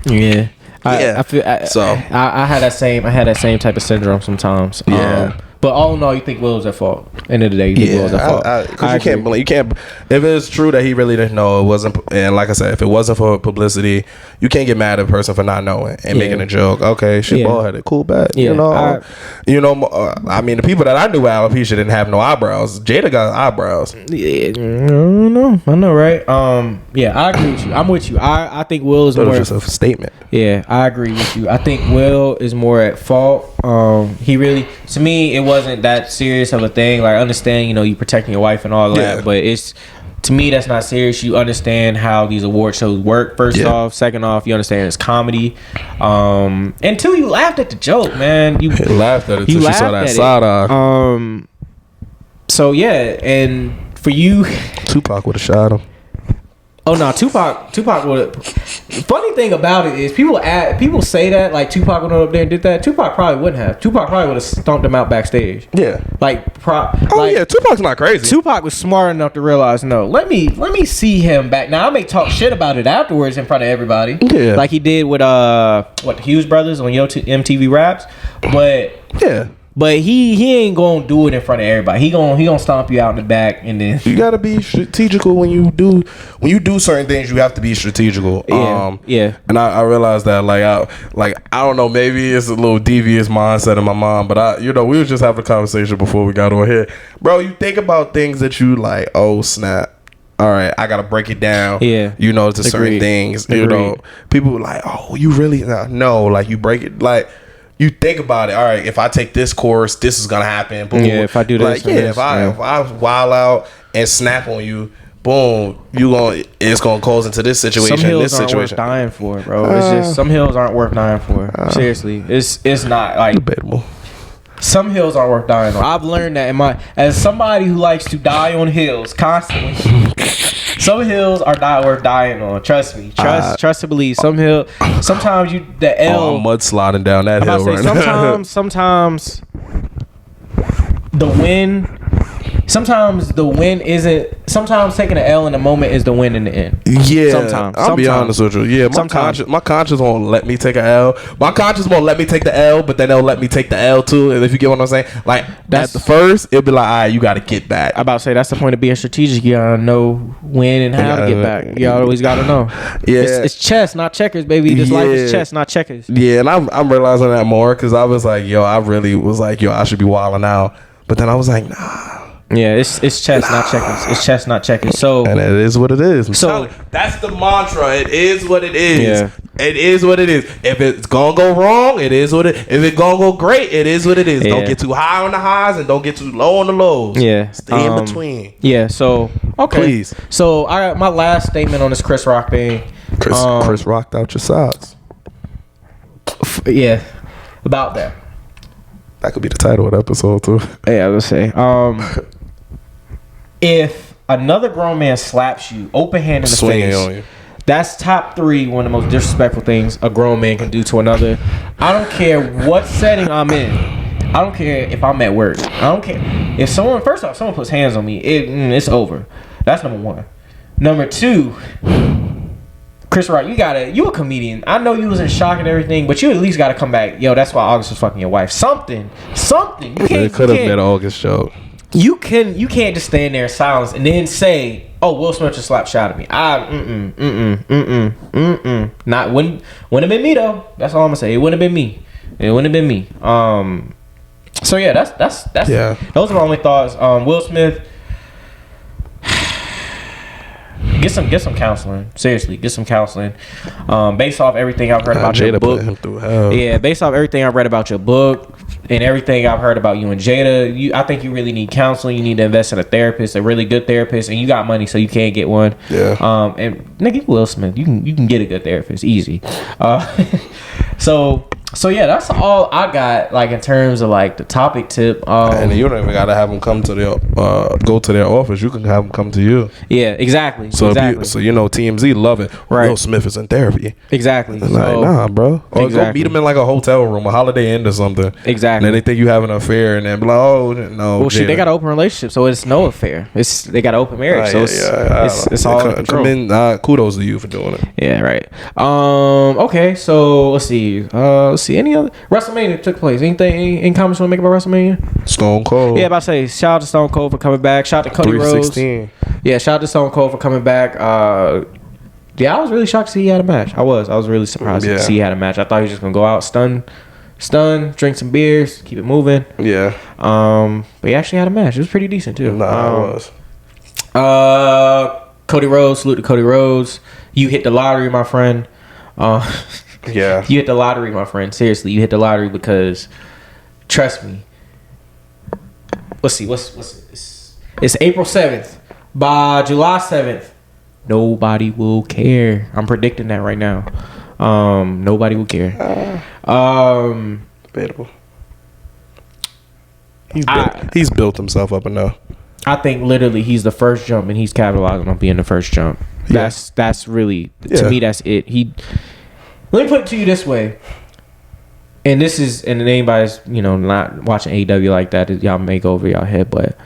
Yeah. I feel I had that same type of syndrome sometimes. Yeah. But all in all, you think Will was at fault. End of the day, you think Will was at fault. Because you can't. If it's true that he really didn't know, it wasn't. And like I said, if it wasn't for publicity, you can't get mad at a person for not knowing and making a joke. Okay, she bald-headed, cool, bad. Yeah. I mean, the people that I knew with alopecia didn't have no eyebrows. Jada got eyebrows. Yeah, I know, right? Yeah, I agree with you. I'm with you. I think Will is more. It was just a statement. Yeah, I agree with you. I think Will is more at fault. He really, to me, it wasn't that serious of a thing. Like, I understand, you protecting your wife and all that, but it's, to me, that's not serious. You understand how these award shows work, first off. Second off, you understand it's comedy. And two, you laughed at the joke, man. You laughed at it until she saw that side eye. So, yeah, and for you... Tupac would have shot him. Oh no, Tupac would. Funny thing about it is people say that like Tupac went up there and did that. Tupac probably wouldn't have. Tupac probably would have stomped him out backstage. Yeah. Yeah, Tupac's not crazy. Tupac was smart enough to realize, no, let me see him back. Now I may talk shit about it afterwards in front of everybody. Yeah. Like he did with the Hughes brothers on MTV Raps, but yeah. But he ain't gonna do it in front of everybody. He gonna stomp you out in the back, and then you gotta be strategical when you do certain things. You have to be strategical. Yeah. And I realized that I don't know, maybe it's a little devious mindset in my mind, but we were just having a conversation before we got on here, bro. You think about things that you like. Oh snap. All right, I gotta break it down. Yeah, to certain things. People were like, "Oh, you really?" No, like you break it like. You think about it. All right, if I take this course, this is gonna happen. Boom. Yeah, if I do this, if I wild out and snap on you, boom, it's gonna cause into this situation. Some hills aren't worth dying for, bro. It's just some hills aren't worth dying for. Seriously, it's not like debatable. Some hills aren't worth dying on. I've learned that as somebody who likes to die on hills constantly. Some hills are not worth dying on. Trust me. Trust to believe. Some hill. Sometimes I'm mudsliding down that hill right now. Sometimes the wind sometimes the win isn't. Sometimes taking an L in the moment is the win in the end. Yeah, sometimes. I'll be honest with you. Yeah, my conscience won't let me take an L. My conscience won't let me take the L, but then they'll let me take the L too. And if you get what I'm saying, like at the first, it'll be like, all right, you got to get back. I about to say that's the point of being strategic. You gotta know when and how to get back. You always gotta know. Yeah, it's chess, not checkers, baby. This life is chess, not checkers. Yeah, and I'm realizing that more because I was like, yo, I really was like, yo, I should be wilding out. But then I was like, nah. Yeah, it's chess, not checkers. It's chess, not checkers. So, and it is what it is. So that's the mantra. It is what it is. Yeah. It is what it is. If it's gonna go wrong, it is what it. If it's gonna go great, it is what it is. Yeah. Don't get too high on the highs and don't get too low on the lows. Yeah, stay in between. Yeah. So okay. Please. So my last statement on this Chris Rock thing. Chris rocked out your socks. Yeah, about that. That could be the title of the episode too. Yeah, I was gonna say. If another grown man slaps you open hand in the face, on you. That's top 3. One of the most disrespectful things a grown man can do to another. I don't care what setting I'm in. I don't care if I'm at work. I don't care if someone puts hands on me. It's over. That's number 1. Number 2. Chris Rock, you a comedian. I know you was in shock and everything, but you at least gotta come back. Yo, that's why August was fucking your wife. Something. It could have been August show. You can't just stand there in silence and then say, "Oh, Will Smith just slapped shot at me." Not wouldn't have been me though. That's all I'm gonna say. It wouldn't have been me. So yeah, that's yeah. Those are my only thoughts. Will Smith. Get some counseling. Seriously, get some counseling. Based off everything I've heard about your book. Put him through hell. Yeah, based off everything I've read about your book and everything I've heard about you and Jada, I think you really need counseling. You need to invest in a therapist, a really good therapist, and you got money, so you can't get one. Yeah. And nigga, Will Smith, you can get a good therapist easy. So yeah, that's all I got. Like in terms of like the topic tip. And you don't even gotta have them come to their go to their office. You can have them come to you. Yeah, exactly. So exactly. TMZ love it. Right. Will Smith is in therapy. Exactly. So, like, nah, bro. Or exactly. go meet him in like a hotel room, a Holiday Inn or something. Exactly. And then they think you have an affair, and then be like, oh no. Well, shit, they got an open relationship, so it's no affair. They got an open marriage, so it's all under control. Kudos to you for doing it. Yeah, right. Okay, so let's see. Any other WrestleMania took place. Any comments you want to make about WrestleMania? Stone Cold. Yeah, about to say shout out to Stone Cold for coming back. Shout out to Cody Rhodes. Yeah, shout out to Stone Cold for coming back. Yeah, I was really shocked to see he had a match. I was really surprised to see he had a match. I thought he was just gonna go out, stun, drink some beers, keep it moving. Yeah. But he actually had a match. It was pretty decent too. Nah, it was. Cody Rhodes, salute to Cody Rhodes. You hit the lottery, my friend. Yeah. You hit the lottery, my friend. Seriously, you hit the lottery because, trust me. Let's see. It's April 7th. By July 7th, nobody will care. I'm predicting that right now. Nobody will care. Debatable. He's built himself up enough. I think literally he's the first jump, and he's capitalizing on being the first jump. Yeah. That's really to me. That's it. Let me put it to you this way, and anybody's not watching AEW like that, y'all may go over y'all head, but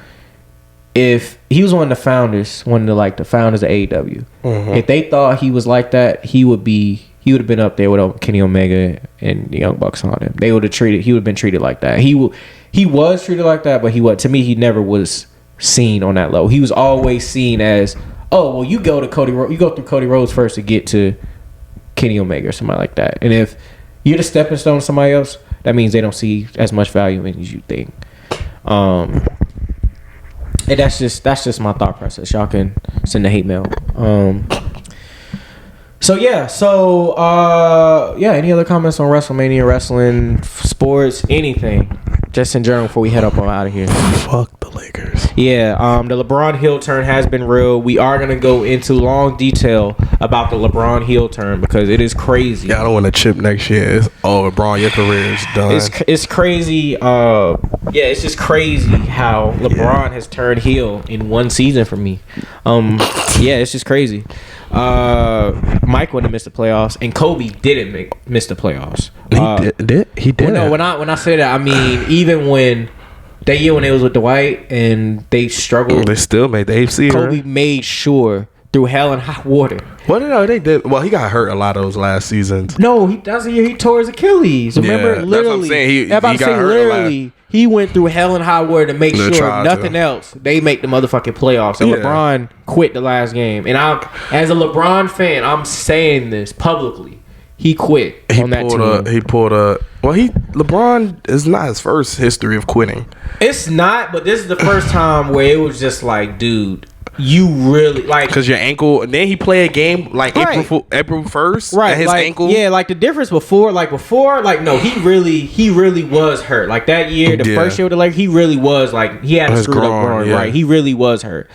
if he was one of the founders, of AEW, if they thought he was like that, he would have been up there with Kenny Omega and the Young Bucks on him. He would have been treated like that. He was treated like that, but he never was seen on that level. He was always seen as, oh well, you go through Cody Rhodes first to get to Kenny Omega or somebody like that. And if you're the stepping stone to somebody else, that means they don't see as much value in as you think. And that's just my thought process. Y'all can send the hate mail. Any other comments on WrestleMania, wrestling, sports, anything? Just in general before we head up on out of here. Fuck the Lakers. Yeah, the LeBron heel turn has been real. We are going to go into long detail about the LeBron heel turn because it is crazy. Yeah, I don't want to chip next year. LeBron, your career is done. It's crazy. It's just crazy how LeBron has turned heel in one season for me. It's just crazy. Mike wouldn't have missed the playoffs, and Kobe didn't miss the playoffs. He did. Well, no, when I say that, I mean even when that year when it was with Dwight and they struggled. They still made the AFC. Kobe made sure through hell and hot water. What did they did? Well, he got hurt a lot of those last seasons. No, that's the year he tore his Achilles. Remember, Yeah, literally. that's what I'm saying. Literally, he went through hell and hot water to make sure nothing else. They make the motherfucking playoffs. And LeBron quit the last game. And as a LeBron fan, I'm saying this publicly. He quit on that team. LeBron is not his first history of quitting. It's not, but this is the first time where it was just like, dude, you really like, because your ankle. And then he played a game like April 1st, right? And his ankle, like the difference before, no, he really was hurt. Like that year, the first year with the Lakers, he really was like he had a screwed up groin, right? He really was hurt.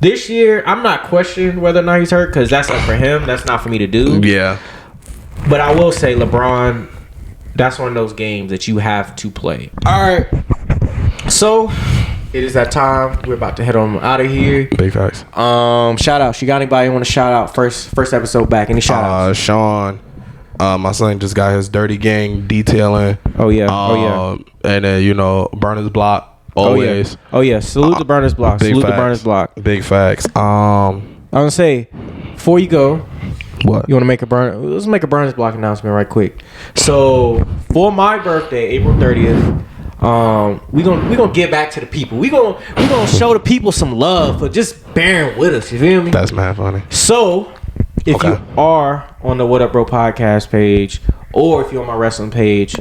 This year, I'm not questioning whether or not he's hurt because that's up for him. That's not for me to do. Yeah. But I will say, LeBron, that's one of those games that you have to play. All right. So, it is that time. We're about to head on out of here. Big facts. Shout out. You got anybody want to shout out? First episode back. Any shout outs? Sean. My son just got his Dirty Gang detailing. Oh, yeah. And then, Burner's Block. Always. Oh, yeah. Salute the Burner's Block. Big Salute facts. the Burner's Block. Big facts. I'm going to say, before you go, what? You want to make let's make a Burner's Block announcement right quick. So, for my birthday, April 30th, we gonna give back to the people. We gonna show the people some love for just bearing with us. You feel me? That's mad funny. So, if you are on the What Up Bro podcast page, or if you're on my wrestling page,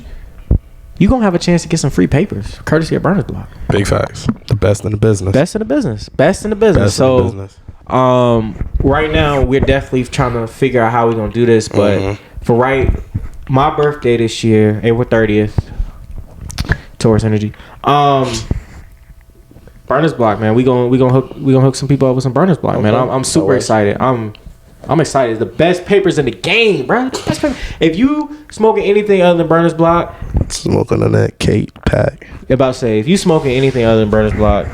you gonna have a chance to get some free papers, courtesy of Burner's Block. Big facts. The best in the business. Best in the business. Right now we're definitely trying to figure out how we're gonna do this, but my birthday this year, April 30th, Taurus energy. Burner's Block, man. We gonna hook some people up with some Burner's Block, man. I'm super excited. I'm excited. It's the best papers in the game, bro. If you smoking anything other than Burner's Block, smoking on that Kate pack. About to say, if you smoking anything other than Burner's Block,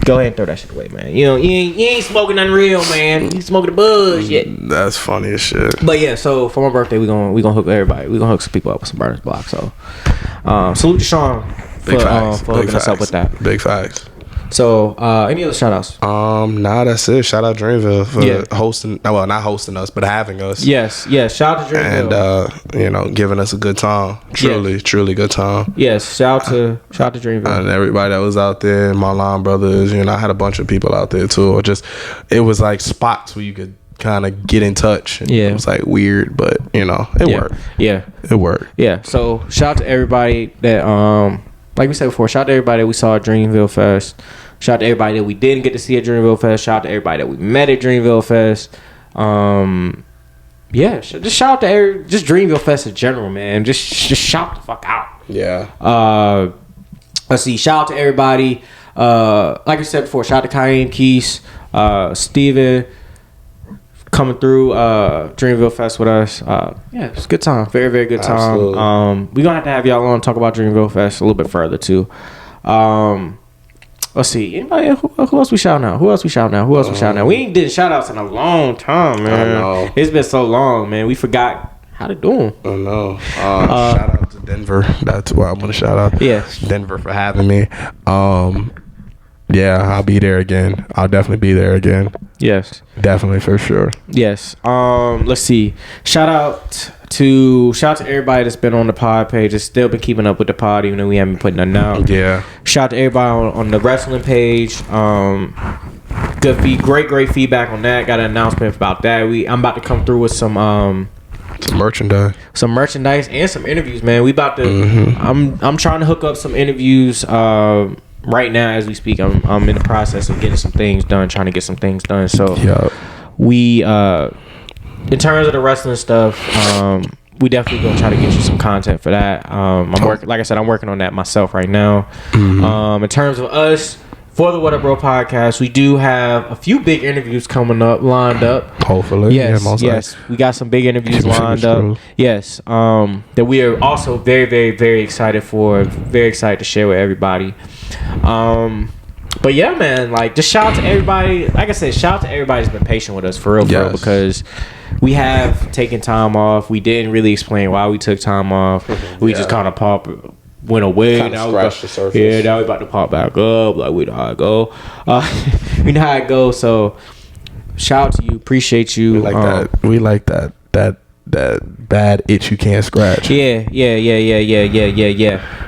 go ahead and throw that shit away, man. You ain't smoking nothing real, man. You smoking the bullshit. That's funny as shit. But yeah, so for my birthday, we gonna hook everybody. We gonna hook some people up with some Burner's Block. So, salute to Sean for hooking us up with that. Big facts. So, any other shout outs? That's it. Shout out Dreamville for hosting. Well, not hosting us, but having us. Yes. Shout out to Dreamville. And giving us a good time. Truly good time. Yes. Shout out to Dreamville. And everybody that was out there, Marlon Brothers. I had a bunch of people out there too. It was like spots where you could kind of get in touch. It was like weird, but it worked. Yeah. It worked. Yeah. So shout out to everybody that like we said before, shout out to everybody that we saw at Dreamville Fest. Shout out to everybody that we didn't get to see at Dreamville Fest. Shout out to everybody that we met at Dreamville Fest. Just shout out to just Dreamville Fest in general, man. Just shout the fuck out. Yeah. Let's see. Shout out to everybody. Like I said before, shout out to Cayenne Keys, Steven, coming through Dreamville Fest with us. It's a good time. Very, very good time. Absolutely. We're going to have y'all on and talk about Dreamville Fest a little bit further too. Let's see. Anybody? Who else we shouting out? We ain't did shout outs in a long time, man. I know. It's been so long, man. We forgot how to do them. I know. Shout out to Denver. That's why I'm going to shout out. Yeah. Denver for having me. I'll be there again. I'll definitely be there again. Yes. Definitely, for sure. Yes. Let's see. Shout out to everybody that's been on the pod page, that's still been keeping up with the pod, even though we haven't been putting nothing out. Yeah. Shout out to everybody on the wrestling page. Great feedback on that. Got an announcement about that. I'm about to come through with some merchandise and some interviews, man. We about to. I'm trying to hook up some interviews. Right now, as we speak, I'm in the process of getting some things done, trying to get some things done. So, we, in terms of the wrestling stuff, we definitely gonna try to get you some content for that. Like I said, I'm working on that myself right now. In terms of us, for the What Up Bro podcast, we do have a few big interviews coming up, lined up. Hopefully. Yes. We got some big interviews lined up. Yes. That we are also very, very, very excited for. Very excited to share with everybody. But yeah, man, like, just shout out to everybody. Like I said, shout out to everybody that's been patient with us for real, because we have taken time off. We didn't really explain why we took time off. We just kind of went away. Kinda Now scratched the surface. Yeah, now we about to pop back up. Like, we know how it go. We know how it goes. So shout out to you. Appreciate you. We like that. We like that bad itch you can't scratch. Yeah.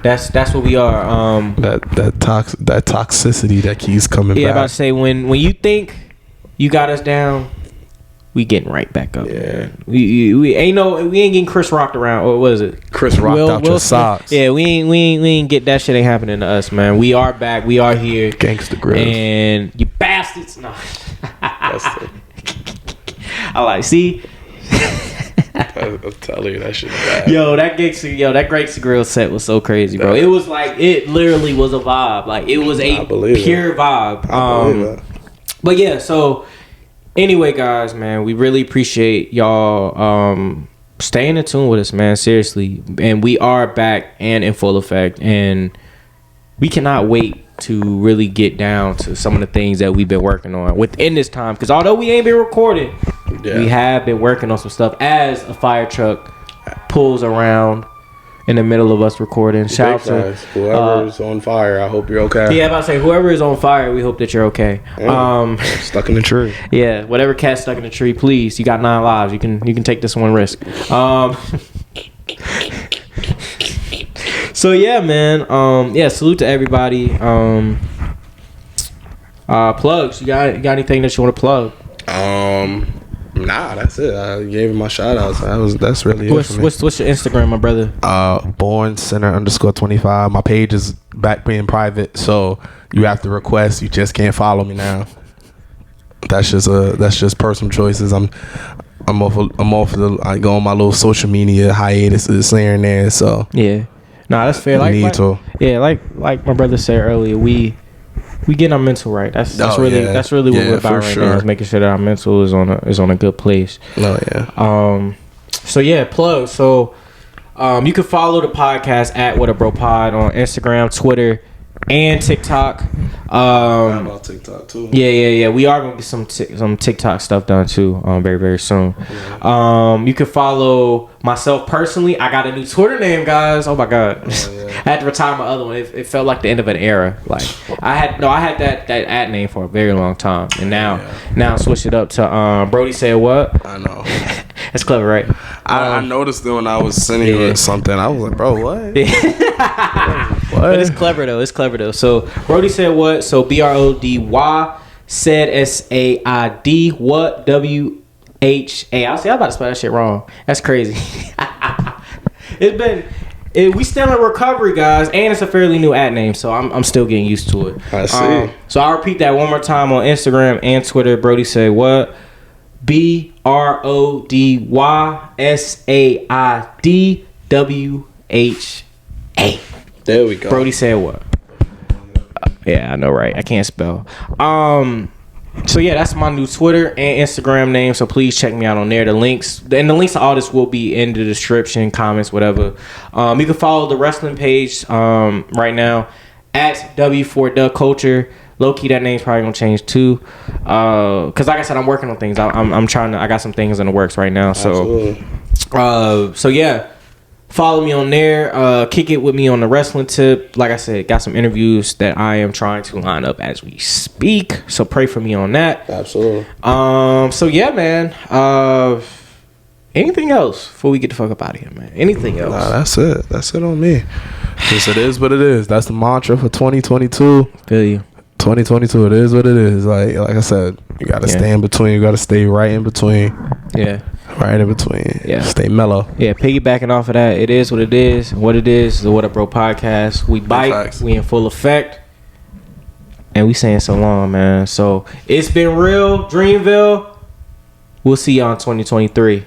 That's what we are. That toxicity that keeps coming back. Yeah, about to say when you think you got us down, we getting right back up. Yeah. Man. We ain't getting Chris rocked around, or what is it? Chris rocked out your socks. Yeah, we ain't get that shit. Ain't happening to us, man. We are back. We are here. Gangsta Grills. And you bastards. No. I like, see. I'm telling you, that shit bad. That Gangsta Grill set was so crazy, bro. It was like, it literally was a vibe. Like, it was a pure vibe. I believe it. But yeah, so anyway, guys, man, we really appreciate y'all staying in tune with us, man. Seriously. And we are back and in full effect. And we cannot wait to really get down to some of the things that we've been working on within this time. Because although we ain't been recording, we have been working on some stuff as a fire truck pulls around in the middle of us recording. Shout out to whoever's on fire. I hope you're okay. Yeah, I'm about to say, whoever is on fire, we hope that you're okay. Stuck in the tree. Yeah, whatever cat's stuck in the tree, please. You got 9 lives. You can take this one risk. So yeah, man. Salute to everybody. Plugs. You got anything that you want to plug? Nah, that's it. I gave him my shout outs. That's really it for me. What's your Instagram, my brother? Born Center _25. My page is back being private, so you have to request. You just can't follow me now. That's just personal choices. I'm off I go on my little social media hiatuses here and there. So yeah, nah, that's fair. Like my brother said earlier, we getting our mental right. That's really what we're about right now. Is making sure that our mental is on a good place. Oh yeah. So yeah, plug. So you can follow the podcast at whatupbropod on Instagram, Twitter, and TikTok. About TikTok too. Yeah. We are gonna get some TikTok stuff done too. Very, very soon. Yeah. You can follow myself personally. I got a new Twitter name, guys. Oh my god. I had to retire my other one. It felt like the end of an era. Like I had that ad name for a very long time, and now I switched it up to Brody said what? I know. That's clever, right? I noticed it when I was sending you something. I was like, bro, what? What? But it's clever though. So Brody said what? So BRODY said SAID what WHA. I was about to spell that shit wrong. That's crazy. We still in recovery, guys, and it's a fairly new ad name, so I'm still getting used to it. I see. So I'll repeat that one more time on Instagram and Twitter. Brody said what? BRODY SAID WHA. There we go. Brody said what? Yeah, I know, right? I can't spell. So yeah, that's my new Twitter and Instagram name. So please check me out on there. The links to all this will be in the description, comments, whatever. You can follow the wrestling page right now at W4Duck Culture. Low key, that name's probably gonna change too. Cause like I said, I'm working on things. I'm trying to. I got some things in the works right now. So, so yeah. Follow me on there. Kick it with me on the wrestling tip. Like I said, got some interviews that I am trying to line up as we speak. So pray for me on that. Absolutely. So yeah, man. Anything else before we get the fuck up out of here, man? Anything else? Nah, that's it. That's it on me. Because it is what it is. That's the mantra for 2022. Feel you. 2022. It is what it is. Like I said, you gotta stay in between. You gotta stay right in between. Yeah. Right in between. Yeah. Stay mellow. Yeah, piggybacking off of that, it is what it is. What it is the What Up Bro podcast. We bite. Facts. We in full effect. And we saying so long, man. So it's been real, Dreamville. We'll see y'all in 2023.